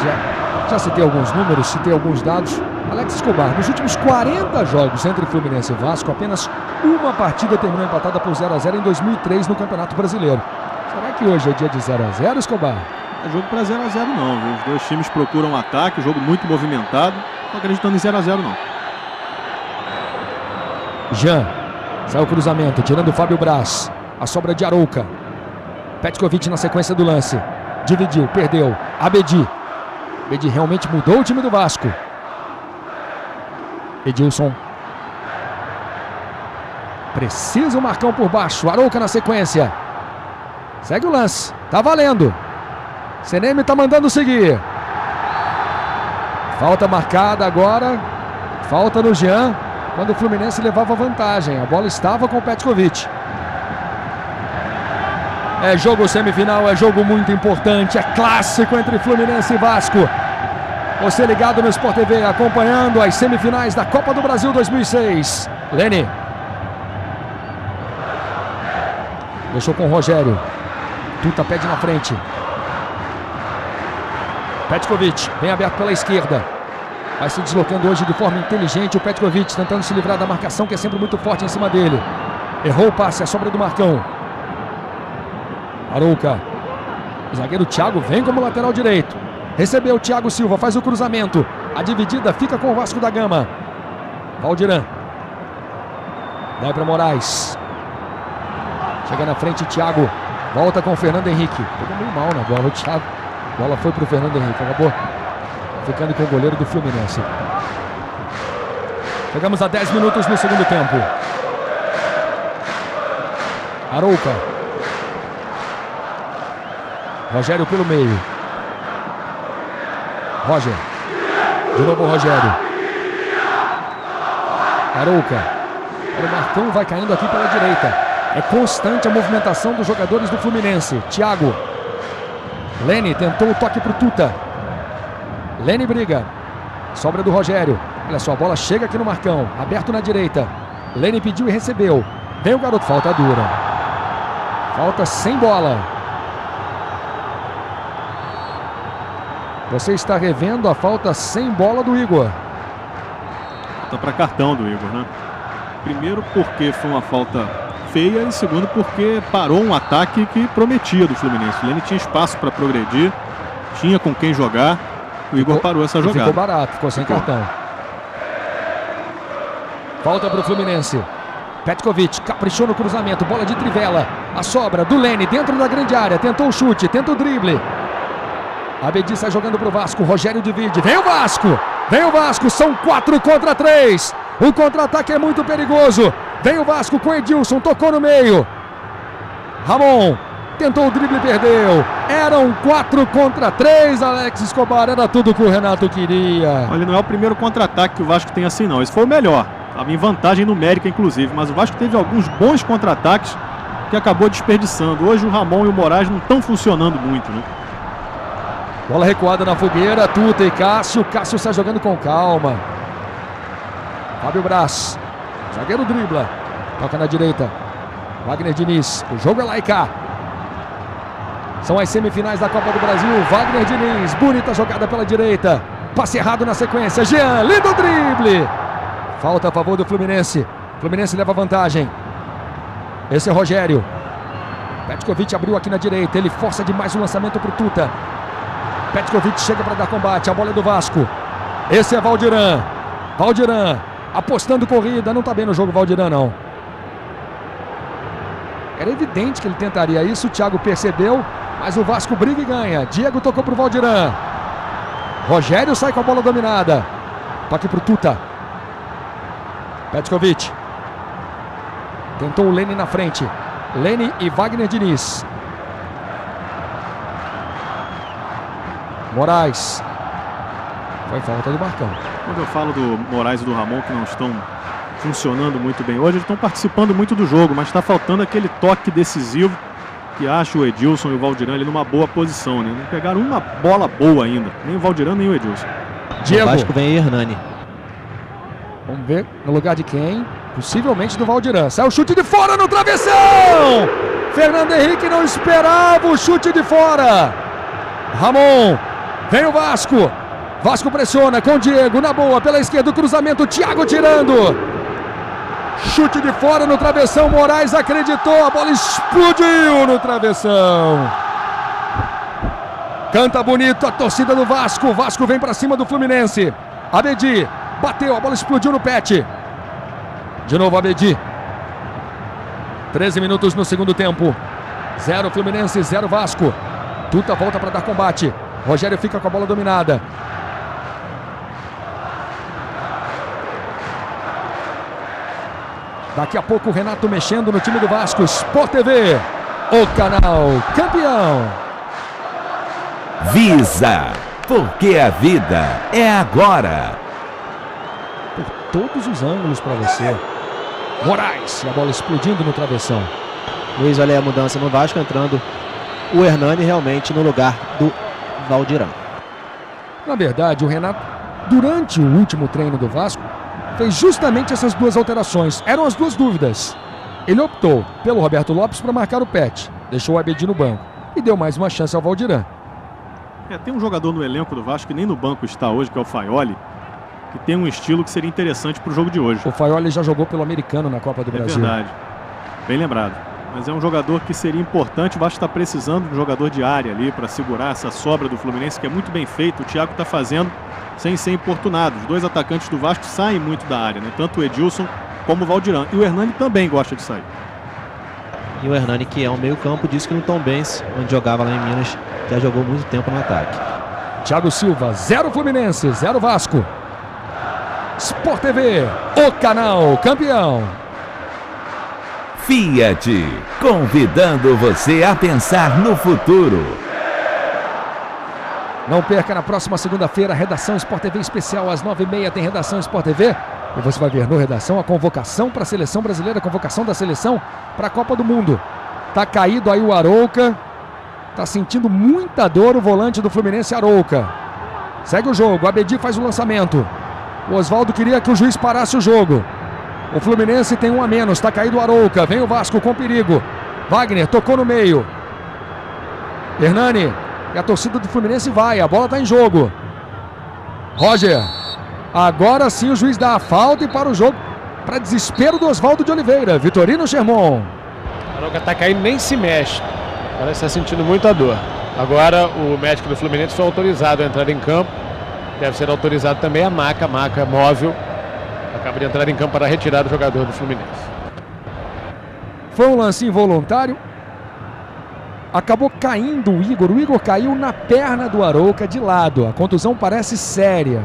S1: já citei alguns números, citei alguns dados. Alex Escobar, nos últimos 40 jogos entre Fluminense e Vasco, apenas uma partida terminou empatada por 0-0 em 2003 no Campeonato Brasileiro. Será que hoje é dia de 0-0, Escobar?
S5: É jogo para 0-0 não, viu? Os dois times procuram ataque, jogo muito movimentado. Não estou acreditando em 0-0 não.
S1: Jean, sai o cruzamento, tirando o Fábio Braz. A sobra de Arouca. Petkovic na sequência do lance. Dividiu, perdeu. Abedi. Abedi realmente mudou o time do Vasco. Edilson. Precisa o Marcão por baixo. Arouca na sequência. Segue o lance. Tá valendo. CNM tá mandando seguir. Falta marcada agora. Falta no Jean. Quando o Fluminense levava vantagem. A bola estava com o Petkovic. É jogo semifinal, é jogo muito importante, é clássico entre Fluminense e Vasco. Você ligado no Sport TV, acompanhando as semifinais da Copa do Brasil 2006. Lene. Deixou com o Rogério. Tuta pede na frente. Petkovic, bem aberto pela esquerda. Vai se deslocando hoje de forma inteligente o Petkovic, tentando se livrar da marcação que é sempre muito forte em cima dele. Errou o passe, a sobra do Marcão. Arouca. O zagueiro Thiago vem como lateral direito. Recebeu o Thiago Silva, faz o cruzamento. A dividida fica com o Vasco da Gama. Valdiran. Vai para Moraes. Chega na frente Thiago. Volta com o Fernando Henrique. Pegou meio mal na bola o Thiago. A bola foi para o Fernando Henrique. Acabou ficando com o goleiro do Fluminense. Chegamos a 10 minutos no segundo tempo. Arouca. Rogério pelo meio. Roger. De novo o Rogério. Arouca. O Marcão vai caindo aqui pela direita. É constante a movimentação dos jogadores do Fluminense. Thiago. Lene tentou o toque para o Tuta. Lene briga. Sobra do Rogério. Olha só, a bola chega aqui no Marcão. Aberto na direita. Lene pediu e recebeu. Vem o garoto. Falta dura. Falta sem bola. Você está revendo a falta sem bola do Igor.
S5: Falta para cartão do Igor, né? Primeiro porque foi uma falta feia e segundo porque parou um ataque que prometia do Fluminense. O Lene tinha espaço para progredir, tinha com quem jogar. O Igor parou essa jogada.
S1: Ficou barato, ficou sem cartão. Falta para o Fluminense. Petkovic caprichou no cruzamento, bola de trivela. A sobra do Lene dentro da grande área. Tentou o chute, tenta o drible. Abedi sai jogando para o Vasco. Rogério divide. Vem o Vasco! Vem o Vasco! São 4 contra 3. O contra-ataque é muito perigoso. Vem o Vasco com Edilson. Tocou no meio. Ramon tentou o drible e perdeu. Eram 4 contra 3. Alex Escobar, era tudo que o Renato queria.
S5: Olha, não é o primeiro contra-ataque que o Vasco tem assim, não. Esse foi o melhor. Estava em vantagem numérica, inclusive. Mas o Vasco teve alguns bons contra-ataques que acabou desperdiçando. Hoje o Ramon e o Moraes não estão funcionando muito, né?
S1: Bola recuada na fogueira, Tuta e Cássio. Cássio sai jogando com calma. Fábio Braz. Zagueiro dribla. Toca na direita. Wagner Diniz. O jogo é lá e cá. São as semifinais da Copa do Brasil. Wagner Diniz. Bonita jogada pela direita. Passe errado na sequência. Jean. Lindo drible. Falta a favor do Fluminense. Fluminense leva vantagem. Esse é Rogério. Petkovic abriu aqui na direita. Ele força demais o lançamento para o Tuta. Petkovic chega para dar combate. A bola é do Vasco. Esse é Valdiran. Valdiran apostando corrida. Não está bem no jogo Valdiran, não. Era evidente que ele tentaria isso. O Thiago percebeu. Mas o Vasco briga e ganha. Diego tocou para o Valdiran. Rogério sai com a bola dominada. Toque para o Tuta. Petkovic. Tentou o Lene na frente. Lene e Wagner Diniz. Moraes. Foi falta do Marcão.
S5: Quando eu falo do Moraes e do Ramon que não estão funcionando muito bem hoje, eles estão participando muito do jogo, mas está faltando aquele toque decisivo que acha o Edilson e o Valdiran ali numa boa posição, né? Não pegaram uma bola boa ainda, nem o Valdiran nem o Edilson.
S1: Diego.
S2: O Vasco vem Hernani.
S1: Vamos ver no lugar de quem? Possivelmente do Valdiran. Sai o chute de fora no travessão! Fernando Henrique não esperava o chute de fora. Ramon. Vem o Vasco. Vasco pressiona com o Diego na boa pela esquerda. O cruzamento. Thiago tirando. Chute de fora no travessão. Moraes acreditou. A bola explodiu no travessão. Canta bonito a torcida do Vasco. O Vasco vem para cima do Fluminense. Abedi. Bateu. A bola explodiu no pet. De novo Abedi. 13 minutos no segundo tempo. 0 Fluminense, 0 Vasco. Tuta volta para dar combate. Rogério fica com a bola dominada. Daqui a pouco o Renato mexendo no time do Vasco. Sport TV, o canal campeão.
S6: Visa, porque a vida é agora.
S1: Por todos os ângulos para você. Moraes, e a bola explodindo no travessão.
S2: Luiz, olha aí a mudança no Vasco, entrando o Hernani realmente no lugar do Valdirã.
S1: Na verdade, o Renato, durante o último treino do Vasco, fez justamente essas duas alterações. Eram as duas dúvidas. Ele optou pelo Roberto Lopes para marcar o Pet, deixou o Abedi no banco e deu mais uma chance ao Valdirã.
S5: Tem um jogador no elenco do Vasco que nem no banco está hoje, que é o Faioli, que tem um estilo que seria interessante para o jogo de hoje.
S1: O Faioli já jogou pelo americano na Copa do Brasil.
S5: É verdade, bem lembrado. Mas é um jogador que seria importante. O Vasco está precisando de um jogador de área ali para segurar essa sobra do Fluminense, que é muito bem feito. O Thiago está fazendo sem ser importunado. Os dois atacantes do Vasco saem muito da área, né? Tanto o Edilson como o Valdirã. E o Hernani também gosta de sair.
S2: E o Hernani, que é um meio campo, disse que no Tombense, onde jogava lá em Minas, já jogou muito tempo no ataque.
S1: Thiago Silva, 0 Fluminense, 0 Vasco. Sport TV, o canal campeão.
S6: Fiat, convidando você a pensar no futuro.
S1: Não perca na próxima segunda-feira, Redação Sport TV especial às 9h30, tem Redação Sport TV. E você vai ver no Redação a convocação para a Seleção Brasileira, a convocação da Seleção para a Copa do Mundo. Tá caído aí o Arouca, tá sentindo muita dor o volante do Fluminense, Arouca. Segue o jogo, Abedi faz o lançamento. O Oswaldo queria que o juiz parasse o jogo. O Fluminense tem um a menos, tá caído o Arouca, vem o Vasco com perigo. Wagner tocou no meio. Hernani, e a torcida do Fluminense vai, a bola tá em jogo. Roger, agora sim o juiz dá a falta e para o jogo, para desespero do Oswaldo de Oliveira. Vitorino Sherman.
S4: Arouca tá caindo, nem se mexe. Parece estar sentindo muita dor. Agora o médico do Fluminense foi autorizado a entrar em campo. Deve ser autorizado também a maca móvel. Acaba de entrar em campo para retirar o jogador do Fluminense.
S1: Foi um lance involuntário. Acabou caindo o Igor. O Igor caiu na perna do Arouca de lado. A contusão parece séria.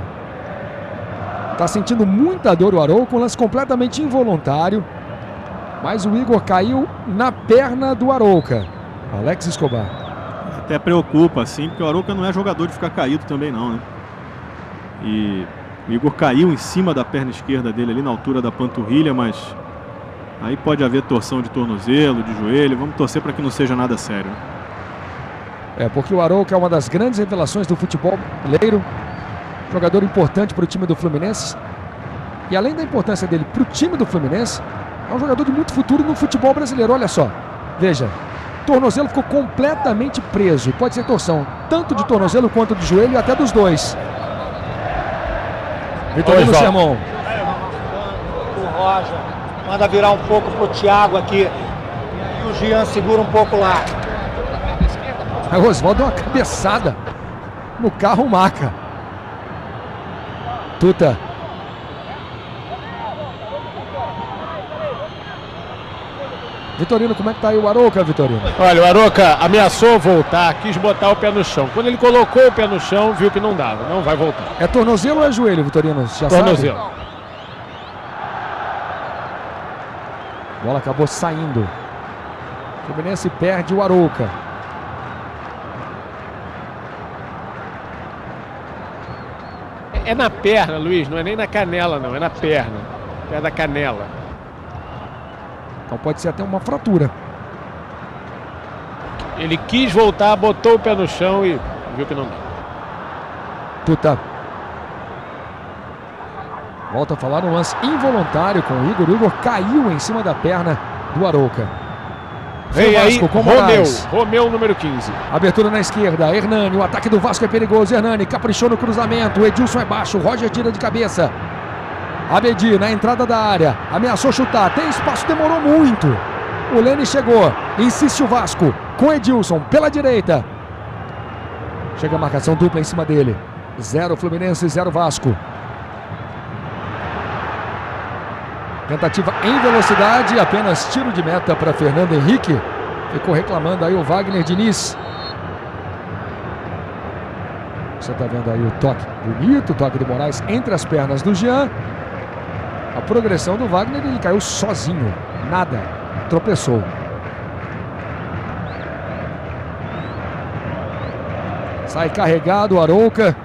S1: Está sentindo muita dor o Arouca. Um lance completamente involuntário. Mas o Igor caiu na perna do Arouca. Alex Escobar.
S5: Até preocupa, assim, porque o Arouca não é jogador de ficar caído também não, né? E o Igor caiu em cima da perna esquerda dele ali na altura da panturrilha, mas aí pode haver torção de tornozelo, de joelho. Vamos torcer para que não seja nada sério.
S1: É, porque o Arouca é uma das grandes revelações do futebol brasileiro. Jogador importante para o time do Fluminense. E além da importância dele para o time do Fluminense, é um jogador de muito futuro no futebol brasileiro. Olha só, veja, tornozelo ficou completamente preso. Pode ser torção tanto de tornozelo quanto de joelho e até dos dois. Vitorino Sherman.
S10: O Roger manda virar um pouco pro Thiago aqui. E o Jean segura um pouco lá.
S1: Aí o Oswaldo deu uma cabeçada no carro maca. Tuta. Vitorino, como é que tá aí o Arouca, Vitorino?
S4: Olha, o Arouca ameaçou voltar, quis botar o pé no chão. Quando ele colocou o pé no chão, viu que não dava, não vai voltar.
S1: É tornozelo ou é joelho, Vitorino? Já
S4: tornozelo.
S1: Sabe? A bola acabou saindo. O Fluminense perde o Arouca.
S4: É na perna, Luiz, não é nem na canela, não, é na perna. Pé da canela.
S1: Então pode ser até uma fratura.
S4: Ele quis voltar, botou o pé no chão e viu que não dá.
S1: Tuta. Volta a falar no lance involuntário com o Igor. O Igor caiu em cima da perna do Arouca.
S4: Vem aí, Romeu, número 15.
S1: Abertura na esquerda, Hernani, o ataque do Vasco é perigoso. Hernani caprichou no cruzamento. O Edilson é baixo, o Roger tira de cabeça. Abedi na entrada da área, ameaçou chutar, tem espaço, demorou muito. O Lene chegou, insiste o Vasco com Edilson pela direita. Chega a marcação dupla em cima dele. 0 Fluminense, 0 Vasco. Tentativa em velocidade, apenas tiro de meta para Fernando Henrique. Ficou reclamando aí o Wagner Diniz. Você está vendo aí o toque bonito, o toque de Moraes entre as pernas do Jean. A progressão do Wagner, ele caiu sozinho, nada, tropeçou. Sai carregado o Arouca.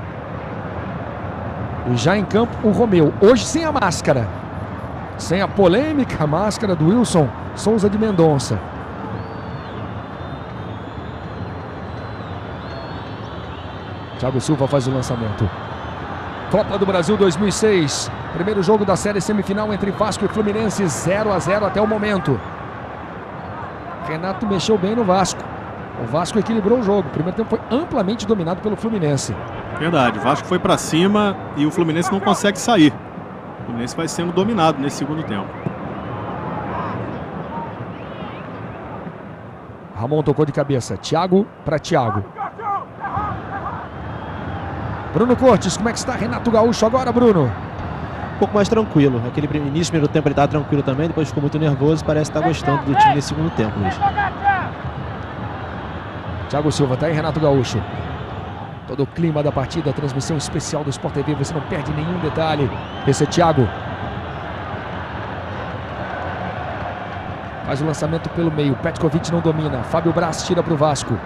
S1: E já em campo o Romeu, hoje sem a máscara. Sem a polêmica máscara do Wilson Souza de Mendonça. Thiago Silva faz o lançamento. Copa do Brasil 2006. Primeiro jogo da série semifinal entre Vasco e Fluminense. 0-0 até o momento. Renato mexeu bem no Vasco. O Vasco equilibrou o jogo. O primeiro tempo foi amplamente dominado pelo Fluminense.
S5: Verdade, o Vasco foi para cima e o Fluminense não consegue sair. O Fluminense vai sendo dominado nesse segundo tempo.
S1: Ramon tocou de cabeça. Thiago para Thiago. Bruno Cortes, como é que está Renato Gaúcho agora, Bruno?
S2: Um pouco mais tranquilo. Aquele início do primeiro tempo ele estava tranquilo também, depois ficou muito nervoso, parece estar gostando do time nesse segundo tempo, Luiz.
S1: Thiago Silva, tá aí Renato Gaúcho. Todo o clima da partida, transmissão especial do Sport TV, você não perde nenhum detalhe. Esse é Thiago. Faz o lançamento pelo meio, Petkovic não domina, Fábio Braz tira para o Vasco.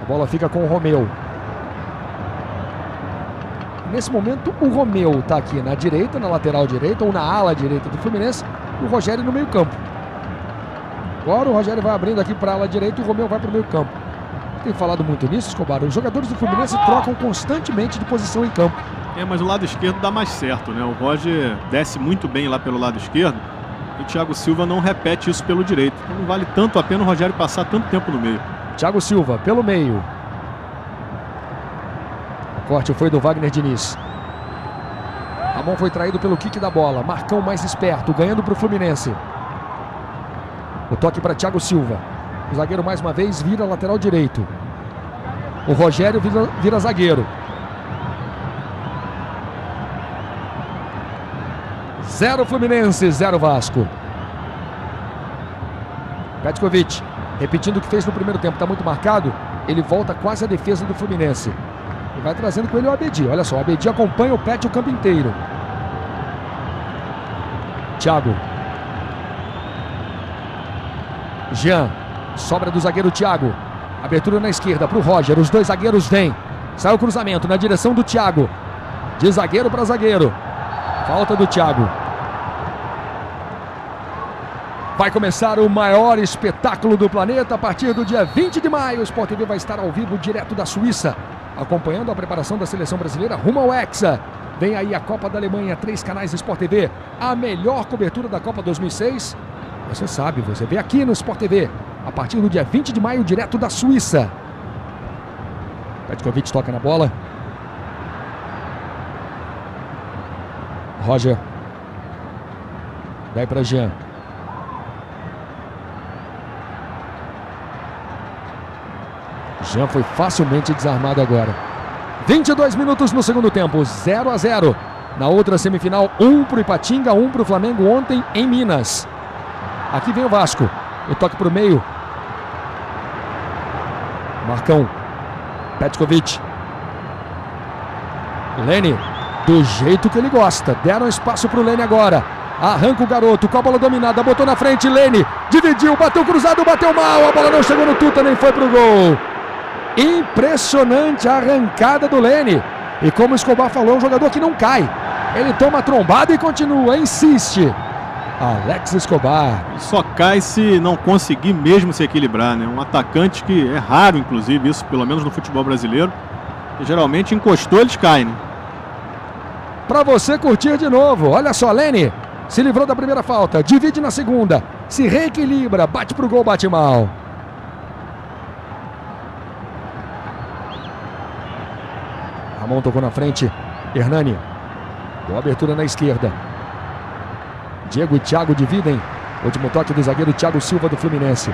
S1: A bola fica com o Romeu. Nesse momento o Romeu está aqui na direita, na lateral direita ou na ala direita do Fluminense, o Rogério no meio campo. Agora o Rogério vai abrindo aqui para a ala direita e o Romeu vai para o meio campo. Tem falado muito nisso, Escobar. Os jogadores do Fluminense trocam constantemente de posição em campo.
S5: Mas o lado esquerdo dá mais certo, né? O Roger desce muito bem lá pelo lado esquerdo e o Thiago Silva não repete isso pelo direito. Então não vale tanto a pena o Rogério passar tanto tempo no meio.
S1: Thiago Silva pelo meio. O corte foi do Wagner Diniz. Ramon foi traído pelo kick da bola. Marcão mais esperto, ganhando para o Fluminense. O toque para Thiago Silva. O zagueiro mais uma vez vira lateral direito. O Rogério vira zagueiro. 0 Fluminense, 0 Vasco. Petkovic, repetindo o que fez no primeiro tempo, está muito marcado. Ele volta quase à defesa do Fluminense. E vai trazendo com ele o Abedi. Olha só, o Abedi acompanha o Pet o campo inteiro. Thiago. Jean. Sobra do zagueiro Thiago. Abertura na esquerda para o Roger. Os dois zagueiros vêm. Sai o cruzamento na direção do Thiago. De zagueiro para zagueiro. Falta do Thiago. Vai começar o maior espetáculo do planeta a partir do dia 20 de maio. O Sport TV vai estar ao vivo direto da Suíça, acompanhando a preparação da seleção brasileira rumo ao Hexa. Vem aí a Copa da Alemanha, 3 canais Sport TV. A melhor cobertura da Copa 2006. Você sabe, você vê aqui no Sport TV. A partir do dia 20 de maio, direto da Suíça. Petkovic toca na bola. Roger. Vai para Jean. Jean foi facilmente desarmado agora. 22 minutos no segundo tempo, 0-0. Na outra semifinal, 1 para o Ipatinga, 1 para o Flamengo ontem em Minas. Aqui vem o Vasco. O toque para o meio. Marcão. Petkovic. Lene. Do jeito que ele gosta. Deram espaço para o Lene agora. Arranca o garoto com a bola dominada. Botou na frente. Lene. Dividiu. Bateu cruzado. Bateu mal. A bola não chegou no Tuta. Nem foi para o gol. Impressionante a arrancada do Lene. E como o Escobar falou, é um jogador que não cai. Ele toma a trombada e continua. Insiste. Alex Escobar.
S5: Só cai se não conseguir mesmo se equilibrar, né? Um atacante que é raro, inclusive, isso, pelo menos no futebol brasileiro. E geralmente encostou, eles caem, né?
S1: Para você curtir de novo. Olha só, Lene se livrou da primeira falta, divide na segunda, se reequilibra, bate pro gol, bate mal. Ramon tocou na frente. Hernani. Boa abertura na esquerda. Diego e Thiago dividem. Último toque do zagueiro Thiago Silva do Fluminense.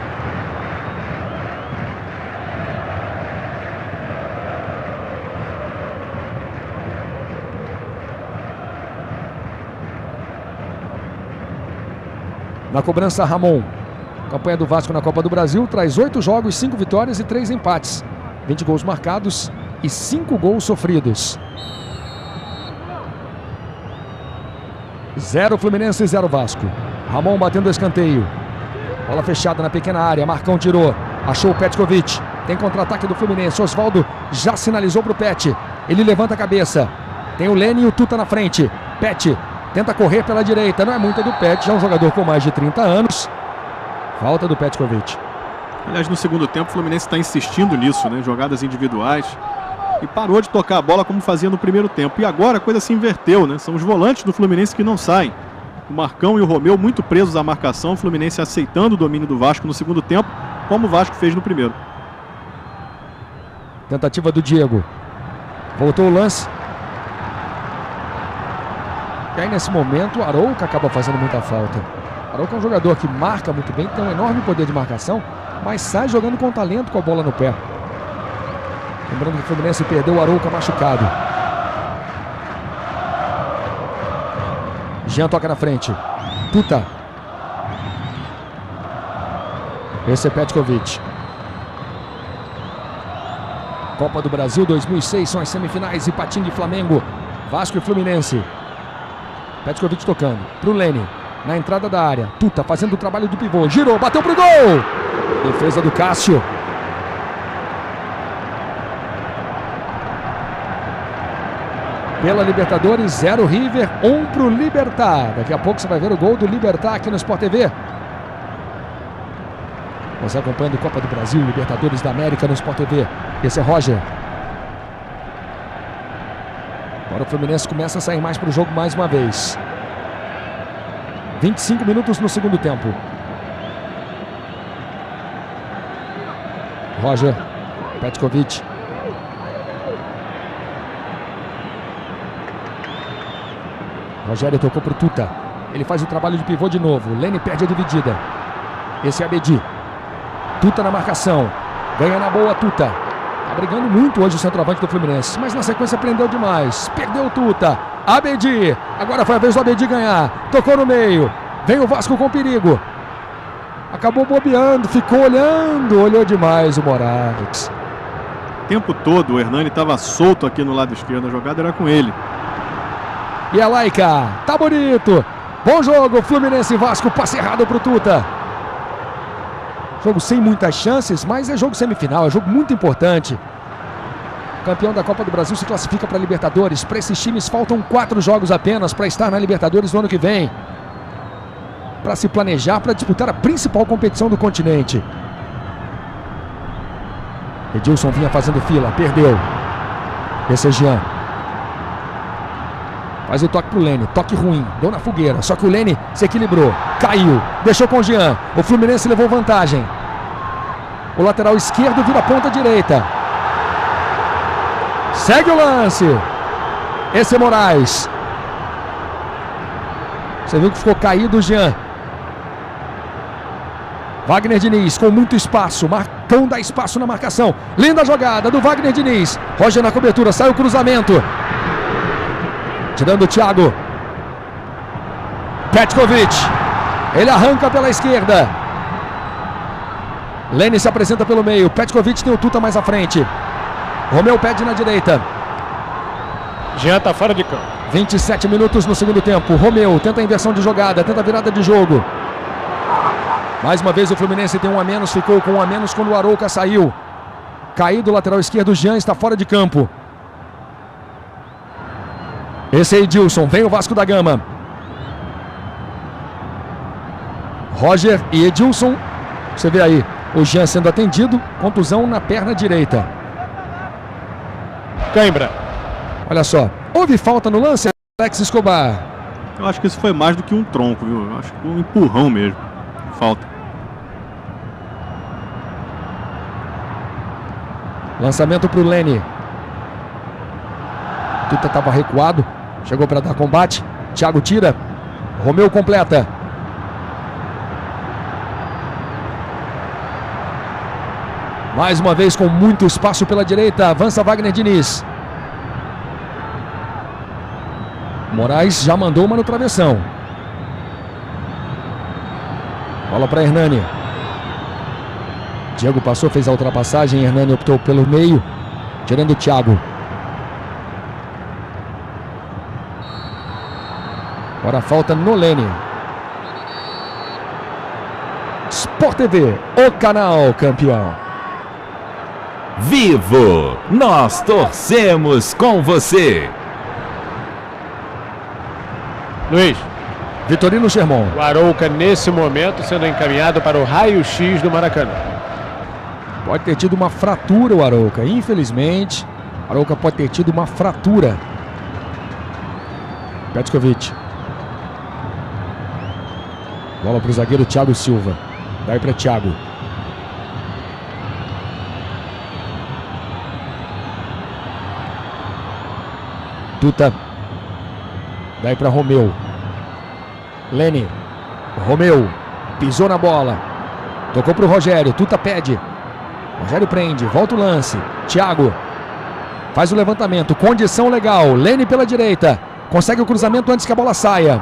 S1: Na cobrança, Ramon. Campanha do Vasco na Copa do Brasil traz 8 jogos, 5 vitórias e 3 empates. 20 gols marcados e 5 gols sofridos. 0 Fluminense, 0 Vasco. Ramon batendo o escanteio. Bola fechada na pequena área. Marcão tirou. Achou o Petkovic. Tem contra-ataque do Fluminense. Osvaldo já sinalizou para o Pet. Ele levanta a cabeça. Tem o Lene e o Tuta na frente. Pet tenta correr pela direita. Não é muita do Pet. Já é um jogador com mais de 30 anos. Falta do Petkovic.
S5: Aliás, no segundo tempo o Fluminense está insistindo nisso, né? Jogadas individuais. e parou de tocar a bola como fazia no primeiro tempo. E agora a coisa se inverteu, né? São os volantes do Fluminense que não saem. O Marcão e o Romeu muito presos à marcação, o Fluminense aceitando o domínio do Vasco no segundo tempo, como o Vasco fez no primeiro.
S1: Tentativa do Diego. Voltou o lance. E aí nesse momento o Arouca acaba fazendo muita falta. O Arouca é um jogador que marca muito bem, tem um enorme poder de marcação, mas sai jogando com talento com a bola no pé. Lembrando que o Fluminense perdeu o Arouca machucado. Jean toca na frente. Tuta. Esse é Petkovic. Copa do Brasil 2006 são as semifinais. Ipatinga e Flamengo. Vasco e Fluminense. Petkovic tocando pro Lene. Na entrada da área. Tuta fazendo o trabalho do pivô. Girou, bateu pro gol. Defesa do Cássio. Pela Libertadores, 0 River, 1 pro Libertad. Daqui a pouco você vai ver o gol do Libertad aqui no Sport TV. Você acompanhando Copa do Brasil, Libertadores da América no Sport TV. Esse é Roger. Agora o Fluminense começa a sair mais para o jogo mais uma vez. 25 minutos no segundo tempo. Roger. Petkovic. Rogério tocou pro Tuta. Ele faz o trabalho de pivô de novo. Lene perde a dividida. Esse é Abedi. Tuta na marcação. Ganha na boa Tuta. Tá brigando muito hoje o centroavante do Fluminense. Mas na sequência prendeu demais. Perdeu o Tuta. Abedi. Agora foi a vez do Abedi ganhar. Tocou no meio. Vem o Vasco com perigo. Acabou bobeando. Ficou olhando. Olhou demais o Moraes.
S5: O tempo todo o Hernani estava solto aqui no lado esquerdo. A jogada era com ele.
S1: E a Laica, tá bonito. Bom jogo, Fluminense e Vasco, passe errado pro Tuta. Jogo sem muitas chances, mas é jogo semifinal, é jogo muito importante. O campeão da Copa do Brasil se classifica para a Libertadores. Para esses times faltam 4 jogos apenas para estar na Libertadores no ano que vem. Para se planejar, para disputar a principal competição do continente. Edilson vinha fazendo fila, perdeu. Esse é Jean. Faz o toque pro Lene, toque ruim, deu na fogueira, só que o Lene se equilibrou, caiu, deixou com o Jean, o Fluminense levou vantagem. O lateral esquerdo vira a ponta direita. Segue o lance. Esse é Moraes. Você viu que ficou caído o Jean. Wagner Diniz com muito espaço, Marcão dá espaço na marcação. Linda jogada do Wagner Diniz. Roger na cobertura, sai o cruzamento. Tirando o Thiago. Petkovic. Ele arranca pela esquerda. Lene se apresenta pelo meio. Petkovic tem o Tuta mais à frente. Romeu pede na direita.
S4: Jean tá fora de campo.
S1: 27 minutos no segundo tempo. Romeu tenta a inversão de jogada, tenta a virada de jogo. Mais uma vez o Fluminense tem um a menos. Ficou com um a menos quando o Arouca saiu. Caído o lateral esquerdo. Jean está fora de campo. Esse é Edilson, vem o Vasco da Gama. Roger e Edilson. Você vê aí o Jean sendo atendido. Contusão na perna direita.
S4: Cãibra.
S1: Olha só, houve falta no lance, Alex Escobar.
S5: Eu acho que isso foi mais do que um tronco, viu? Eu acho que foi um empurrão mesmo. Falta.
S1: Lançamento para o Lene. Tuta estava recuado. Chegou para dar combate. Thiago tira. Romeu completa. Mais uma vez com muito espaço pela direita. Avança Wagner Diniz. Moraes já mandou uma no travessão. Bola para Hernani. Diego passou, fez a ultrapassagem. Hernani optou pelo meio. Tirando o Thiago. Agora falta no Lene. Sport TV, o canal campeão.
S6: Vivo! Nós torcemos com você!
S4: Luiz.
S1: Vitorino Germon.
S4: O Arouca, nesse momento, sendo encaminhado para o raio-x do Maracanã.
S1: Pode ter tido uma fratura o Arouca, infelizmente. Arouca pode ter tido uma fratura. Petkovic. Bola para o zagueiro Thiago Silva. Daí para Thiago. Tuta. Daí para Romeu. Lene. Romeu. Pisou na bola. Tocou para o Rogério. Tuta pede. Rogério prende. Volta o lance. Thiago. Faz o levantamento. Condição legal. Lene pela direita. Consegue o cruzamento antes que a bola saia.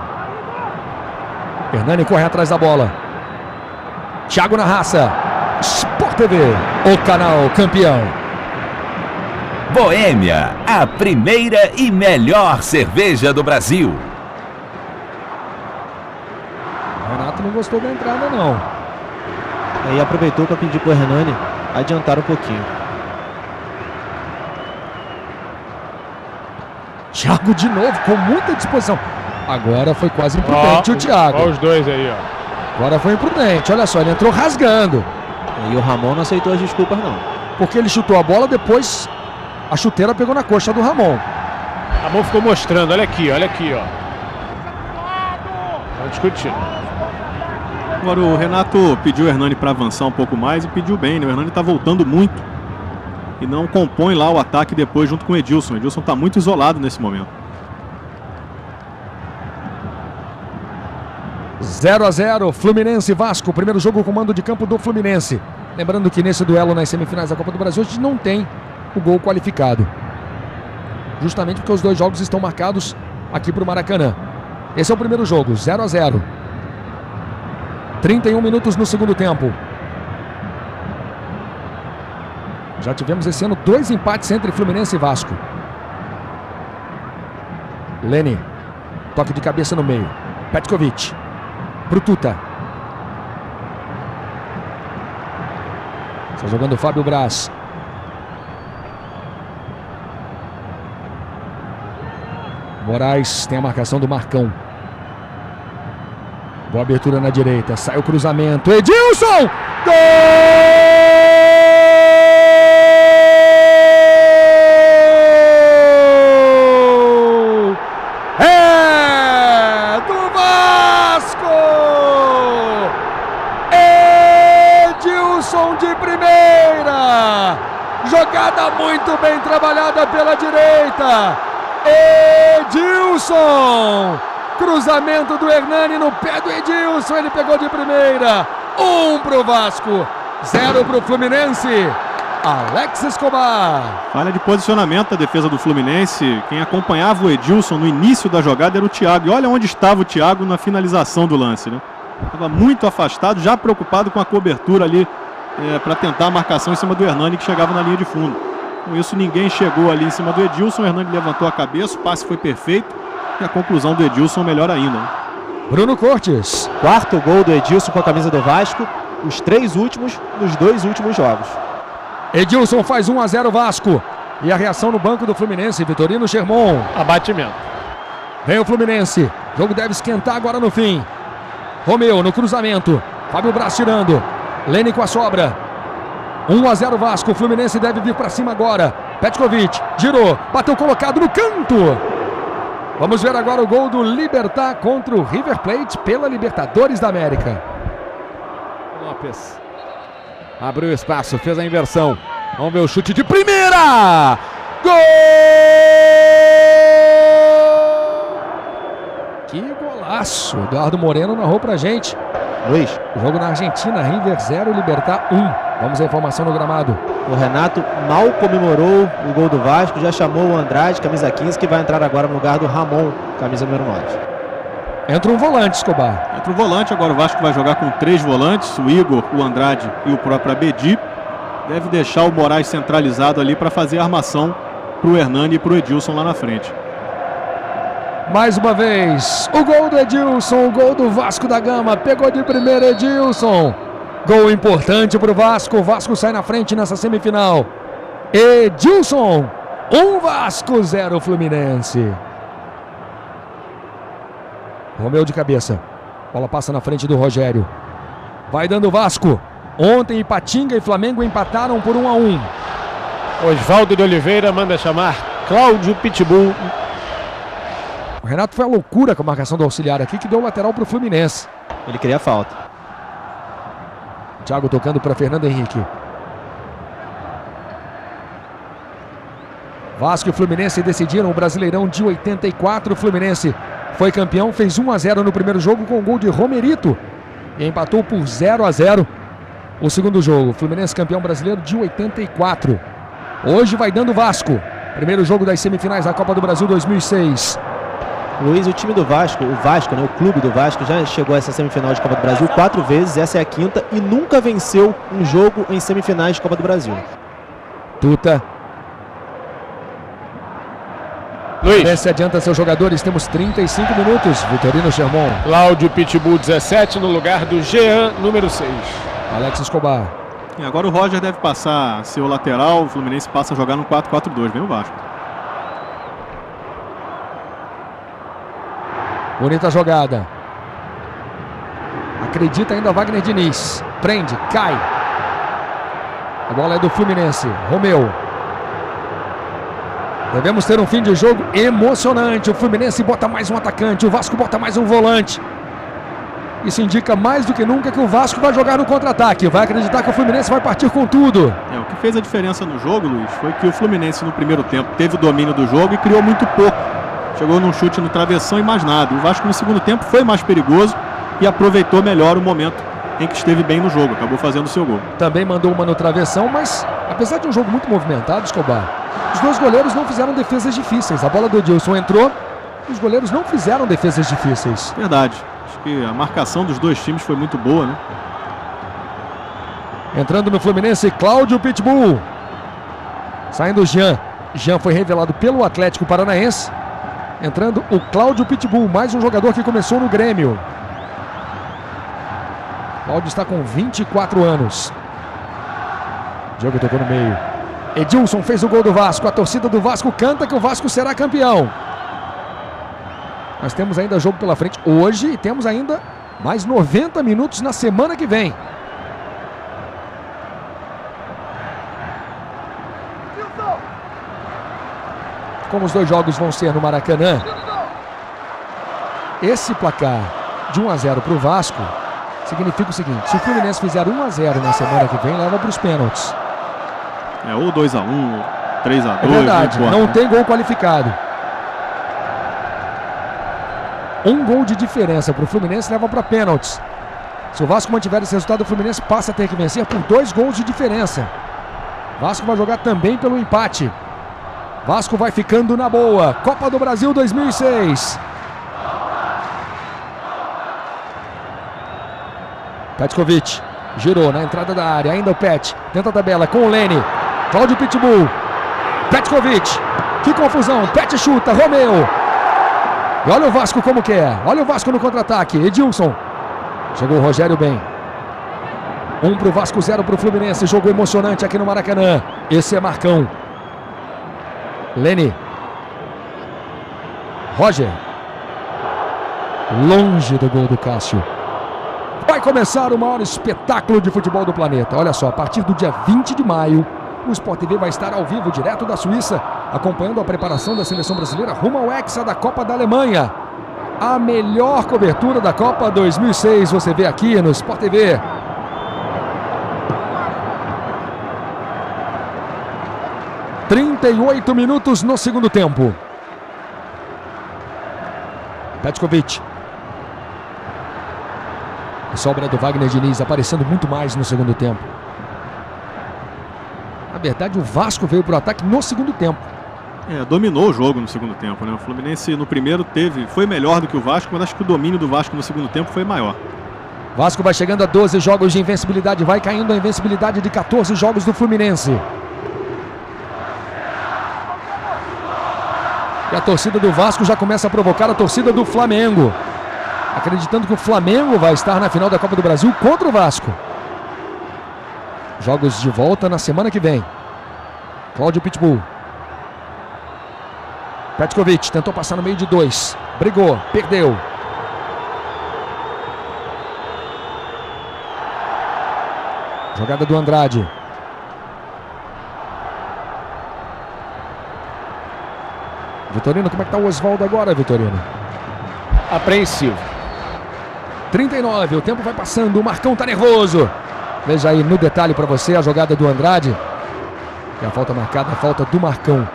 S1: Hernani corre atrás da bola. Thiago na raça. Sport TV. O canal campeão.
S6: Boêmia, a primeira e melhor cerveja do Brasil.
S1: Renato não gostou da entrada, não.
S2: Aí aproveitou para pedir para o Hernani adiantar um pouquinho.
S1: Thiago de novo, com muita disposição. Agora foi quase imprudente o Thiago.
S4: Olha os dois aí, ó.
S1: Agora foi imprudente. Olha só, ele entrou rasgando.
S2: E o Ramon não aceitou as desculpas, não.
S1: Porque ele chutou a bola, depois a chuteira pegou na coxa do Ramon.
S4: Ramon ficou mostrando, olha aqui, ó. Vamos discutir.
S5: Agora o Renato pediu o Hernani para avançar um pouco mais e pediu bem, né? O Hernani está voltando muito e não compõe lá o ataque depois junto com o Edilson. O Edilson está muito isolado nesse momento.
S1: 0-0, Fluminense e Vasco, primeiro jogo com mando de campo do Fluminense. Lembrando que nesse duelo nas semifinais da Copa do Brasil a gente não tem o gol qualificado. Justamente porque os dois jogos estão marcados aqui para o Maracanã. Esse é o primeiro jogo, 0-0. 31 minutos no segundo tempo. Já tivemos esse ano 2 empates entre Fluminense e Vasco. Lene, toque de cabeça no meio. Petkovic, pro Tuta. Está jogando o Fábio Braz. Moraes tem a marcação do Marcão. Boa abertura na direita. Sai o cruzamento. Edilson! Gol! É do Vasco! Edilson de primeira! Jogada muito bem trabalhada pela direita. Edilson! Cruzamento do Hernani no pé do Edilson. Ele pegou de primeira. 1 pro Vasco, 0 pro Fluminense. Alex Escobar.
S5: Falha de posicionamento da defesa do Fluminense. Quem acompanhava o Edilson no início da jogada era o Thiago. E olha onde estava o Thiago na finalização do lance, né? Estava muito afastado, já preocupado com a cobertura ali para tentar a marcação em cima do Hernani, que chegava na linha de fundo. Com isso, ninguém chegou ali em cima do Edilson. O Hernani levantou a cabeça, o passe foi perfeito. E a conclusão do Edilson melhor ainda.
S1: Bruno Cortes.
S2: Quarto gol do Edilson com a camisa do Vasco. Os 3 últimos nos 2 últimos jogos.
S1: Edilson faz 1-0 Vasco. E a reação no banco do Fluminense. Vitorino Sherman.
S4: Abatimento.
S1: Vem o Fluminense. O jogo deve esquentar agora no fim. Romeu no cruzamento. Fábio Braz tirando. Lene com a sobra. 1-0 Vasco. O Fluminense deve vir para cima agora. Petkovic girou. Bateu colocado no canto. Vamos ver agora o gol do Libertad contra o River Plate pela Libertadores da América.
S11: Lopes abriu espaço, fez a inversão. Vamos ver o chute de primeira! Gol!
S1: Que golaço! Eduardo Moreno narrou pra gente.
S2: Luiz.
S1: Jogo na Argentina, River 0, Libertad 1. Vamos à informação no gramado.
S2: O Renato mal comemorou o gol do Vasco, já chamou o Andrade, camisa 15, que vai entrar agora no lugar do Ramon, camisa número 9.
S1: Entra um volante, Escobar.
S5: Entra o volante, agora o Vasco vai jogar com 3 volantes, o Igor, o Andrade e o próprio Abedi. Deve deixar o Moraes centralizado ali para fazer a armação para o Hernani e para o Edilson lá na frente.
S1: Mais uma vez, o gol do Edilson, o gol do Vasco da Gama. Pegou de primeira Edilson. Gol importante para o Vasco. O Vasco sai na frente nessa semifinal. Edilson, 1 Vasco, 0 Fluminense. Romeu de cabeça. Bola passa na frente do Rogério. Vai dando o Vasco. Ontem Ipatinga e Flamengo empataram por 1-1.
S4: Oswaldo de Oliveira manda chamar Cláudio Pitbull.
S1: O Renato foi a loucura com a marcação do auxiliar aqui, que deu lateral para o Fluminense.
S2: Ele queria falta.
S1: Thiago tocando para Fernando Henrique. Vasco e Fluminense decidiram o Brasileirão de 84. O Fluminense foi campeão, fez 1-0 no primeiro jogo com o gol de Romerito e empatou por 0-0 o segundo jogo. Fluminense campeão brasileiro de 84. Hoje vai dando Vasco. Primeiro jogo das semifinais da Copa do Brasil 2006.
S2: Luiz, o time do Vasco, né, o clube do Vasco, já chegou a essa semifinal de Copa do Brasil 4 vezes, essa é a 5ª, e nunca venceu um jogo em semifinais de Copa do Brasil.
S1: Tuta.
S4: Luiz.
S1: Se adianta seus jogadores, temos 35 minutos. Vitorino Sherman.
S4: Cláudio Pitbull 17 no lugar do Jean, número 6.
S1: Alex Escobar.
S5: E agora o Roger deve passar a ser o lateral, o Fluminense passa a jogar no 4-4-2, vem o Vasco.
S1: Bonita jogada. Acredita ainda Wagner Diniz. Prende, cai. A bola é do Fluminense. Romeu. Devemos ter um fim de jogo emocionante. O Fluminense bota mais um atacante. O Vasco bota mais um volante. Isso indica mais do que nunca que o Vasco vai jogar no contra-ataque. Vai acreditar que o Fluminense vai partir com tudo.
S5: O que fez a diferença no jogo, Luiz, foi que o Fluminense no primeiro tempo teve o domínio do jogo e criou muito pouco. Chegou num chute no travessão e mais nada. O Vasco no segundo tempo foi mais perigoso e aproveitou melhor o momento em que esteve bem no jogo. Acabou fazendo o seu gol.
S1: Também mandou uma no travessão, mas apesar de um jogo muito movimentado, Escobar, os dois goleiros não fizeram defesas difíceis. A bola do Edilson entrou e os goleiros não fizeram defesas difíceis.
S5: Verdade. Acho que a marcação dos dois times foi muito boa, né?
S1: Entrando no Fluminense, Cláudio Pitbull. Saindo o Jean. Jean foi revelado pelo Atlético Paranaense. Entrando o Cláudio Pitbull, mais um jogador que começou no Grêmio. Cláudio está com 24 anos. Diogo tocou no meio. Edilson fez o gol do Vasco. A torcida do Vasco canta que o Vasco será campeão. Nós temos ainda jogo pela frente hoje e temos ainda mais 90 minutos na semana que vem. Como os dois jogos vão ser no Maracanã, esse placar de 1-0 para o Vasco significa o seguinte: se o Fluminense fizer 1-0 na semana que vem, leva para os pênaltis.
S5: Ou 2-1, ou 3-2.
S1: É verdade, não tem gol qualificado. Um gol de diferença para o Fluminense leva para pênaltis. Se o Vasco mantiver esse resultado, o Fluminense passa a ter que vencer por 2 gols de diferença. Vasco vai jogar também pelo empate. Vasco vai ficando na boa. Copa do Brasil 2006. Petkovic girou na entrada da área. Ainda o Pet. Tenta a tabela com o Lene. Cláudio Pitbull. Petkovic. Que confusão. Pet chuta. Romeu. E olha o Vasco como quer. Olha o Vasco no contra-ataque. Edilson. Chegou o Rogério bem. 1 para o Vasco, 0 para o Fluminense. Jogo emocionante aqui no Maracanã. Esse é Marcão. Lene. Roger. Longe do gol do Cássio. Vai começar o maior espetáculo de futebol do planeta. Olha só, a partir do dia 20 de maio, o Sport TV vai estar ao vivo, direto da Suíça, acompanhando a preparação da seleção brasileira rumo ao Hexa da Copa da Alemanha. A melhor cobertura da Copa 2006 você vê aqui no Sport TV. – 38 minutos no segundo tempo. Petkovic. A sobra do Wagner Diniz aparecendo muito mais no segundo tempo. Na verdade, o Vasco veio para o ataque no segundo tempo.
S5: Dominou o jogo no segundo tempo, né? O Fluminense no primeiro foi melhor do que o Vasco, mas acho que o domínio do Vasco no segundo tempo foi maior.
S1: Vasco vai chegando a 12 jogos de invencibilidade, vai caindo a invencibilidade de 14 jogos do Fluminense. E a torcida do Vasco já começa a provocar a torcida do Flamengo, acreditando que o Flamengo vai estar na final da Copa do Brasil contra o Vasco. Jogos de volta na semana que vem. Cláudio Pitbull. Petkovic tentou passar no meio de 2. Brigou, perdeu. Jogada do Andrade. Vitorino, como é que tá o Oswaldo agora, Vitorino?
S4: Apreensivo.
S1: 39, o tempo vai passando, o Marcão tá nervoso. Veja aí no detalhe para você a jogada do Andrade. E a falta marcada, a falta do Marcão.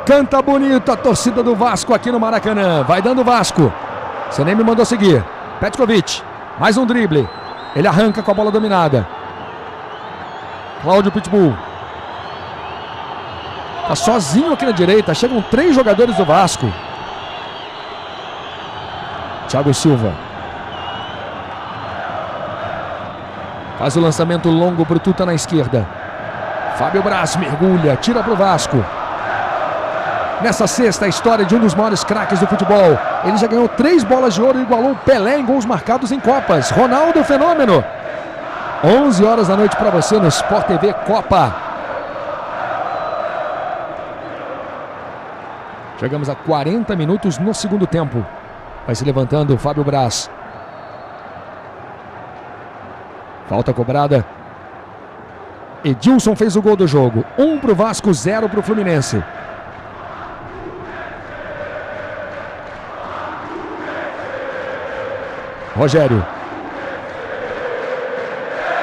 S1: Canta bonito a torcida do Vasco aqui no Maracanã. Vai dando o Vasco. Senem me mandou seguir. Petkovic, mais um drible. Ele arranca com a bola dominada. Cláudio Pitbull. Tá sozinho aqui na direita. Chegam 3 jogadores do Vasco. Thiago Silva. Faz o lançamento longo pro Tuta na esquerda. Fábio Braz mergulha, tira pro Vasco. Nessa sexta, a história de um dos maiores craques do futebol. Ele já ganhou 3 bolas de ouro e igualou o Pelé em gols marcados em Copas. Ronaldo Fenômeno. 11 horas da noite para você no Sport TV Copa. Chegamos a 40 minutos no segundo tempo. Vai se levantando o Fábio Braz. Falta cobrada. Edilson fez o gol do jogo. 1 para o Vasco, 0 para o Fluminense. Rogério.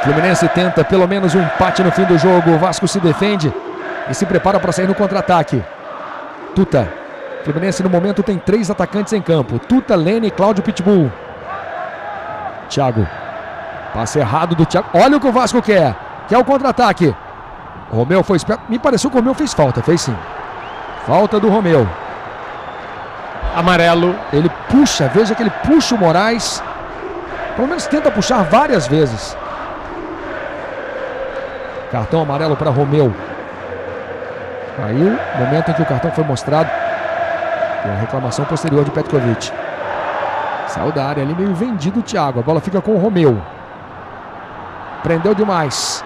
S1: Fluminense tenta pelo menos um empate no fim do jogo. O Vasco se defende e se prepara para sair no contra-ataque. Tuta. Fluminense no momento tem 3 atacantes em campo. Tuta, Lene e Cláudio Pitbull. Thiago. Passe errado do Thiago. Olha o que o Vasco quer. Quer o contra-ataque. Romeu foi esperto. Me pareceu que o Romeu fez falta. Fez sim. Falta do Romeu.
S4: Amarelo.
S1: Ele puxa. Veja que ele puxa o Moraes. Pelo menos tenta puxar várias vezes. Cartão amarelo para Romeu. Aí o momento em que o cartão foi mostrado. E a reclamação posterior de Petkovic. Saiu da área ali meio vendido o Thiago. A bola fica com o Romeu. Prendeu demais.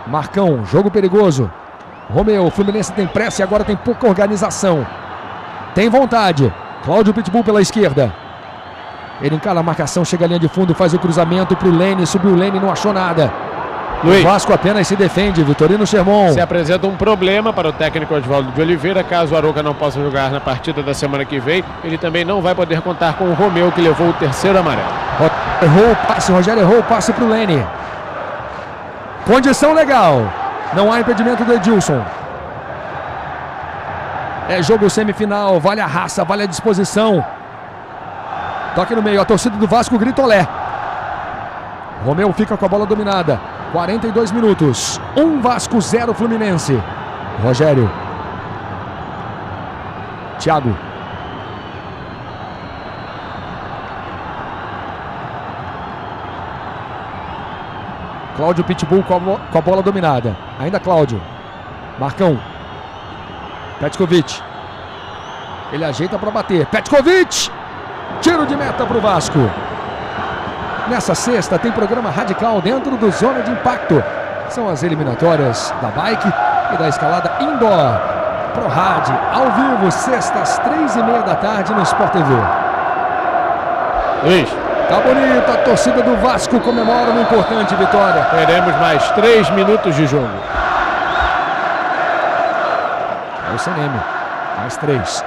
S1: Marcão, jogo perigoso. Romeu, o Fluminense tem pressa e agora tem pouca organização. Tem vontade. Cláudio Pitbull pela esquerda. Ele encara a marcação, chega à linha de fundo, faz o cruzamento para o Lene. Subiu o Lene, não achou nada.
S4: Luiz.
S1: O Vasco apenas se defende. Vitorino Sherman.
S4: Se apresenta um problema para o técnico Oswaldo de Oliveira. Caso o Arouca não possa jogar na partida da semana que vem, ele também não vai poder contar com o Romeu, que levou o 3º amarelo.
S1: Errou o passe, Rogério errou o passe para o Lene. Condição legal. Não há impedimento do Edilson. É jogo semifinal. Vale a raça, vale a disposição. Toque no meio. A torcida do Vasco grita olé. Romeu fica com a bola dominada. 42 minutos. 1 Vasco, 0 Fluminense. Rogério. Thiago. Cláudio Pitbull com a bola dominada. Ainda Cláudio. Marcão. Petkovic. Ele ajeita para bater. Petkovic. Tiro de meta para o Vasco. Nessa sexta tem programa radical dentro do Zona de Impacto. São as eliminatórias da bike e da escalada indoor. ProRad, ao vivo, sextas, 3h30 da tarde no Sport TV.
S4: Luiz.
S1: Tá bonito, a torcida do Vasco comemora uma importante vitória.
S4: Teremos mais 3 minutos de jogo.
S1: É o Senem. Mais 3.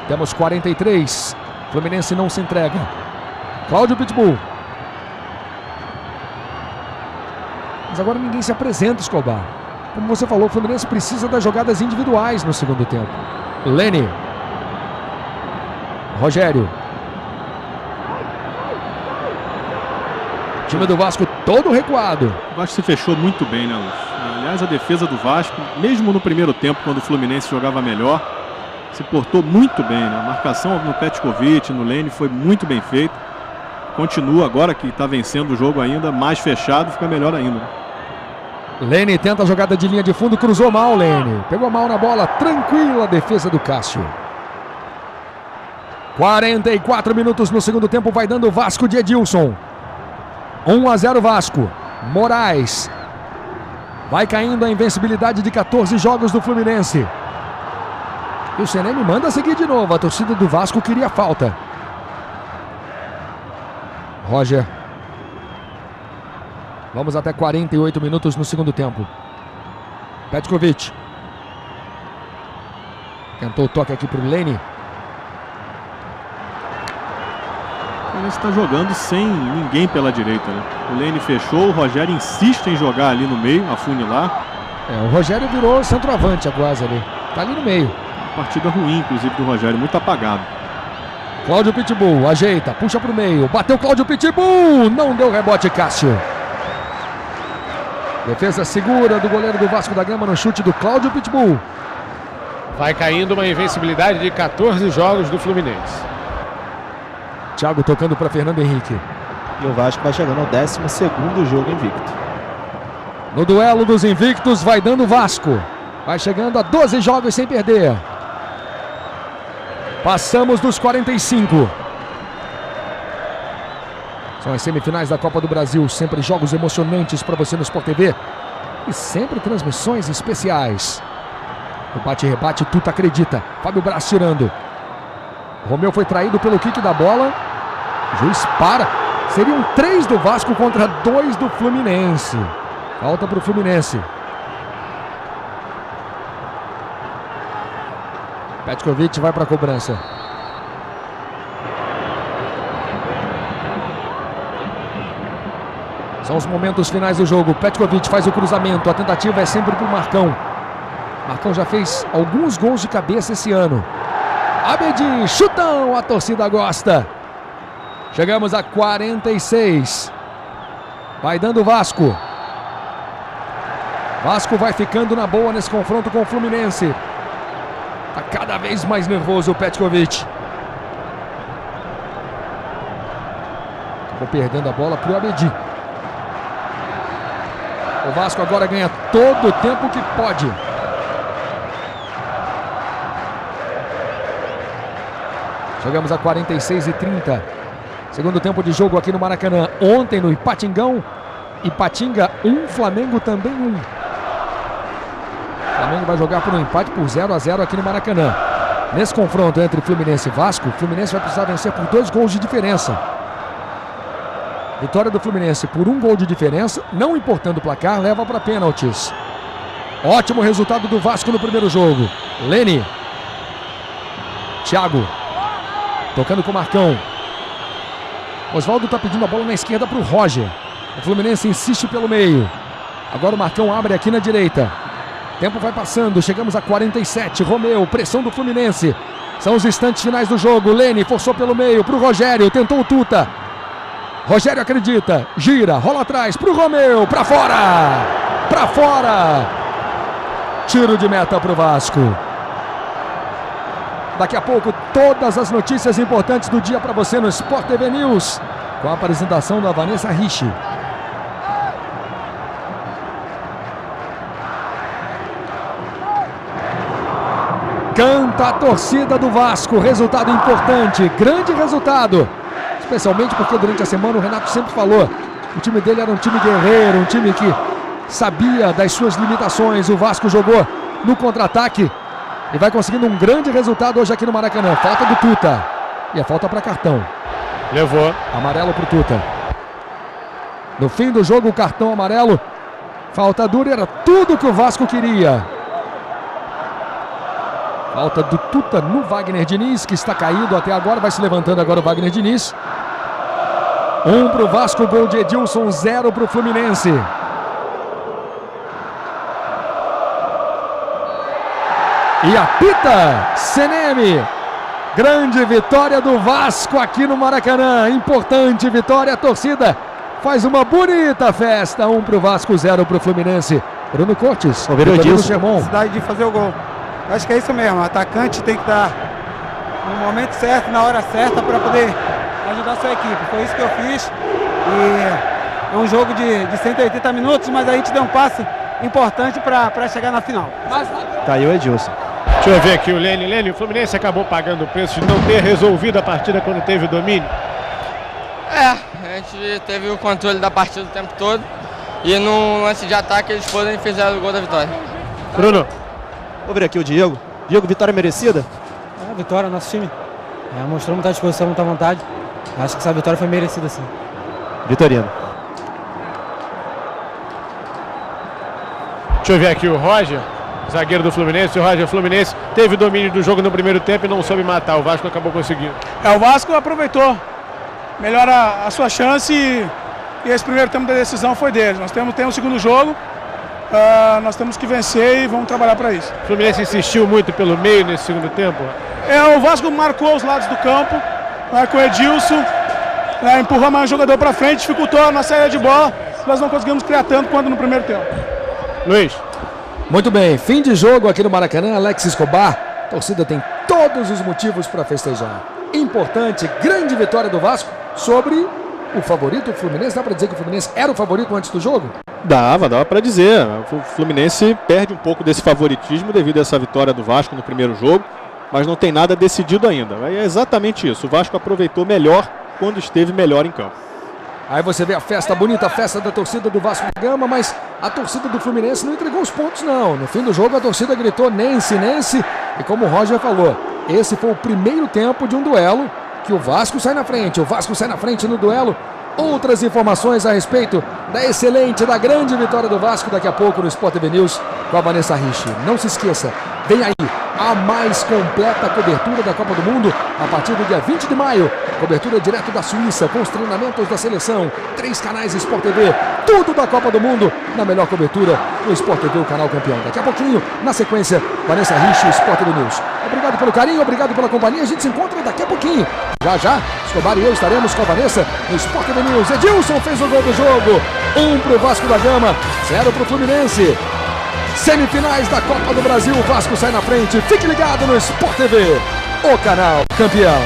S1: Temos 43. Fluminense não se entrega. Cláudio Pitbull. Mas agora ninguém se apresenta, Escobar. Como você falou, o Fluminense precisa das jogadas individuais no segundo tempo. Lene. Rogério. Time do Vasco todo recuado.
S5: O Vasco se fechou muito bem, né, Luz? Aliás, a defesa do Vasco, mesmo no primeiro tempo, quando o Fluminense jogava melhor, se portou muito bem, né? A marcação no Petkovic, no Lene, foi muito bem feita. Continua agora que está vencendo o jogo ainda, mais fechado, fica melhor ainda.
S1: Lene tenta a jogada de linha de fundo, cruzou mal, Lene. Pegou mal na bola, tranquila a defesa do Cássio. 44 minutos no segundo tempo, vai dando o Vasco de Edilson. 1-0 Vasco. Moraes. Vai caindo a invencibilidade de 14 jogos do Fluminense. E o CNM manda seguir de novo. A torcida do Vasco queria falta. Roger. Vamos até 48 minutos no segundo tempo. Petkovic. Tentou o toque aqui para o Lene.
S5: Ele está jogando sem ninguém pela direita, né? O Lene fechou, o Rogério insiste em jogar ali no meio, afunilar.
S1: O Rogério virou centroavante quase ali. Tá ali no meio.
S5: Partida ruim, inclusive, do Rogério, muito apagado.
S1: Cláudio Pitbull ajeita, puxa pro meio. Bateu Cláudio Pitbull. Não deu rebote, Cássio. Defesa segura do goleiro do Vasco da Gama no chute do Cláudio Pitbull.
S4: Vai caindo uma invencibilidade de 14 jogos do Fluminense.
S1: Thiago tocando para Fernando Henrique.
S2: E o Vasco vai chegando ao 12º jogo invicto.
S1: No duelo dos invictos vai dando o Vasco. Vai chegando a 12 jogos sem perder. Passamos dos 45. São as semifinais da Copa do Brasil. Sempre jogos emocionantes para você no Sport TV. E sempre transmissões especiais. O bate-rebate, Tuta acredita. Fábio Braz tirando. Romeu foi traído pelo kick da bola. O juiz para. Seriam 3 do Vasco contra 2 do Fluminense. Falta para o Fluminense. Petkovic vai para a cobrança. São os momentos finais do jogo. Petkovic faz o cruzamento. A tentativa é sempre para o Marcão. Marcão já fez alguns gols de cabeça esse ano. Abedi, chutão, a torcida gosta. Chegamos a 46. Vai dando o Vasco. Vasco vai ficando na boa nesse confronto com o Fluminense. Tá cada vez mais nervoso o Petkovic. Acabou perdendo a bola pro Abedi. O Vasco agora ganha todo o tempo que pode. Chegamos a 46:30. Segundo tempo de jogo aqui no Maracanã. Ontem no Ipatingão. Ipatinga 1, Flamengo também 1. O Flamengo vai jogar por um empate por 0-0 aqui no Maracanã. Nesse confronto entre Fluminense e Vasco, o Fluminense vai precisar vencer por 2 gols de diferença. Vitória do Fluminense por 1 gol de diferença, não importando o placar, leva para pênaltis. Ótimo resultado do Vasco no primeiro jogo. Lene. Thiago. Tocando com o Marcão. Oswaldo está pedindo a bola na esquerda para o Roger. O Fluminense insiste pelo meio. Agora o Marcão abre aqui na direita. Tempo vai passando, chegamos a 47. Romeu, pressão do Fluminense. São os instantes finais do jogo. Lene forçou pelo meio para o Rogério, tentou o Tuta. Rogério acredita, gira, rola atrás para o Romeu, para fora! Para fora! Tiro de meta para o Vasco. Daqui a pouco, todas as notícias importantes do dia para você no Sport TV News. Com a apresentação da Vanessa Ricci. Canta a torcida do Vasco. Resultado importante, grande resultado. Especialmente porque durante a semana o Renato sempre falou. O time dele era um time guerreiro, um time que sabia das suas limitações. O Vasco jogou no contra-ataque. E vai conseguindo um grande resultado hoje aqui no Maracanã. Falta do Tuta. E a falta para cartão.
S4: Levou.
S1: Amarelo para o Tuta. No fim do jogo, o cartão amarelo. Falta dura, era tudo que o Vasco queria. Falta do Tuta no Wagner Diniz, que está caído até agora. Vai se levantando agora o Wagner Diniz. 1 para o Vasco, gol de Edilson, 0 para o Fluminense. E apita CNM. Grande vitória do Vasco aqui no Maracanã. Importante vitória. A torcida faz uma bonita festa. 1 para o Vasco, 0 para o Fluminense. Bruno Cortes.
S3: O necessidade de fazer o gol. Acho que é isso mesmo. O atacante tem que estar no momento certo, na hora certa, para poder ajudar a sua equipe. Foi isso que eu fiz. E é um jogo de 180 minutos, mas a gente deu um passe importante para chegar na final.
S2: Tá aí o Edilson.
S4: Deixa eu ver aqui o Lene. Lene, o Fluminense acabou pagando o preço de não ter resolvido a partida quando teve o domínio.
S9: A gente teve o controle da partida o tempo todo. E no lance de ataque eles foram e fizeram o gol da vitória.
S4: Bruno.
S2: Vou ver aqui o Diego. Diego, vitória merecida?
S8: É, vitória, nosso time. Mostrou muita disposição, muita vontade. Acho que essa vitória foi merecida, sim.
S2: Vitorino.
S4: Deixa eu ver aqui o Roger, zagueiro do Fluminense. O Roger, Fluminense teve domínio do jogo no primeiro tempo e não soube matar. O Vasco acabou conseguindo.
S12: O Vasco aproveitou melhor a sua chance e esse primeiro tempo da decisão foi deles. Nós temos o segundo jogo, nós temos que vencer e vamos trabalhar para isso.
S4: O Fluminense insistiu muito pelo meio nesse segundo tempo?
S12: O Vasco marcou os lados do campo, com o Edilson, empurrou mais um jogador para frente, dificultou na saída de bola. Nós não conseguimos criar tanto quanto no primeiro tempo.
S4: Luiz.
S1: Muito bem, fim de jogo aqui no Maracanã, Alex Escobar. A torcida tem todos os motivos para festejar. Importante, grande vitória do Vasco sobre o favorito, o Fluminense. Dá para dizer que o Fluminense era o favorito antes do jogo?
S5: Dava para dizer. O Fluminense perde um pouco desse favoritismo devido a essa vitória do Vasco no primeiro jogo, mas não tem nada decidido ainda. É exatamente isso. O Vasco aproveitou melhor quando esteve melhor em campo.
S1: Aí você vê a festa bonita, a festa da torcida do Vasco da Gama, mas a torcida do Fluminense não entregou os pontos, não. No fim do jogo a torcida gritou Nense, Nense, e como o Roger falou, esse foi o primeiro tempo de um duelo que o Vasco sai na frente. O Vasco sai na frente no duelo. Outras informações a respeito da excelente, da grande vitória do Vasco daqui a pouco no Sport TV News com a Vanessa Rich. Não se esqueça, vem aí a mais completa cobertura da Copa do Mundo a partir do dia 20 de maio. Cobertura direto da Suíça com os treinamentos da seleção. 3 canais Sport TV, tudo da Copa do Mundo na melhor cobertura no Sport TV, o canal campeão. Daqui a pouquinho, na sequência, Vanessa Rich, Sport TV News. Obrigado pelo carinho, obrigado pela companhia. A gente se encontra daqui a pouquinho. Já, Escobar e eu estaremos com a Vanessa no Sport TV News. Edilson fez o gol do jogo. 1 pro Vasco da Gama, 0 pro Fluminense. Semifinais da Copa do Brasil, o Vasco sai na frente. Fique ligado no Sport TV, o canal campeão.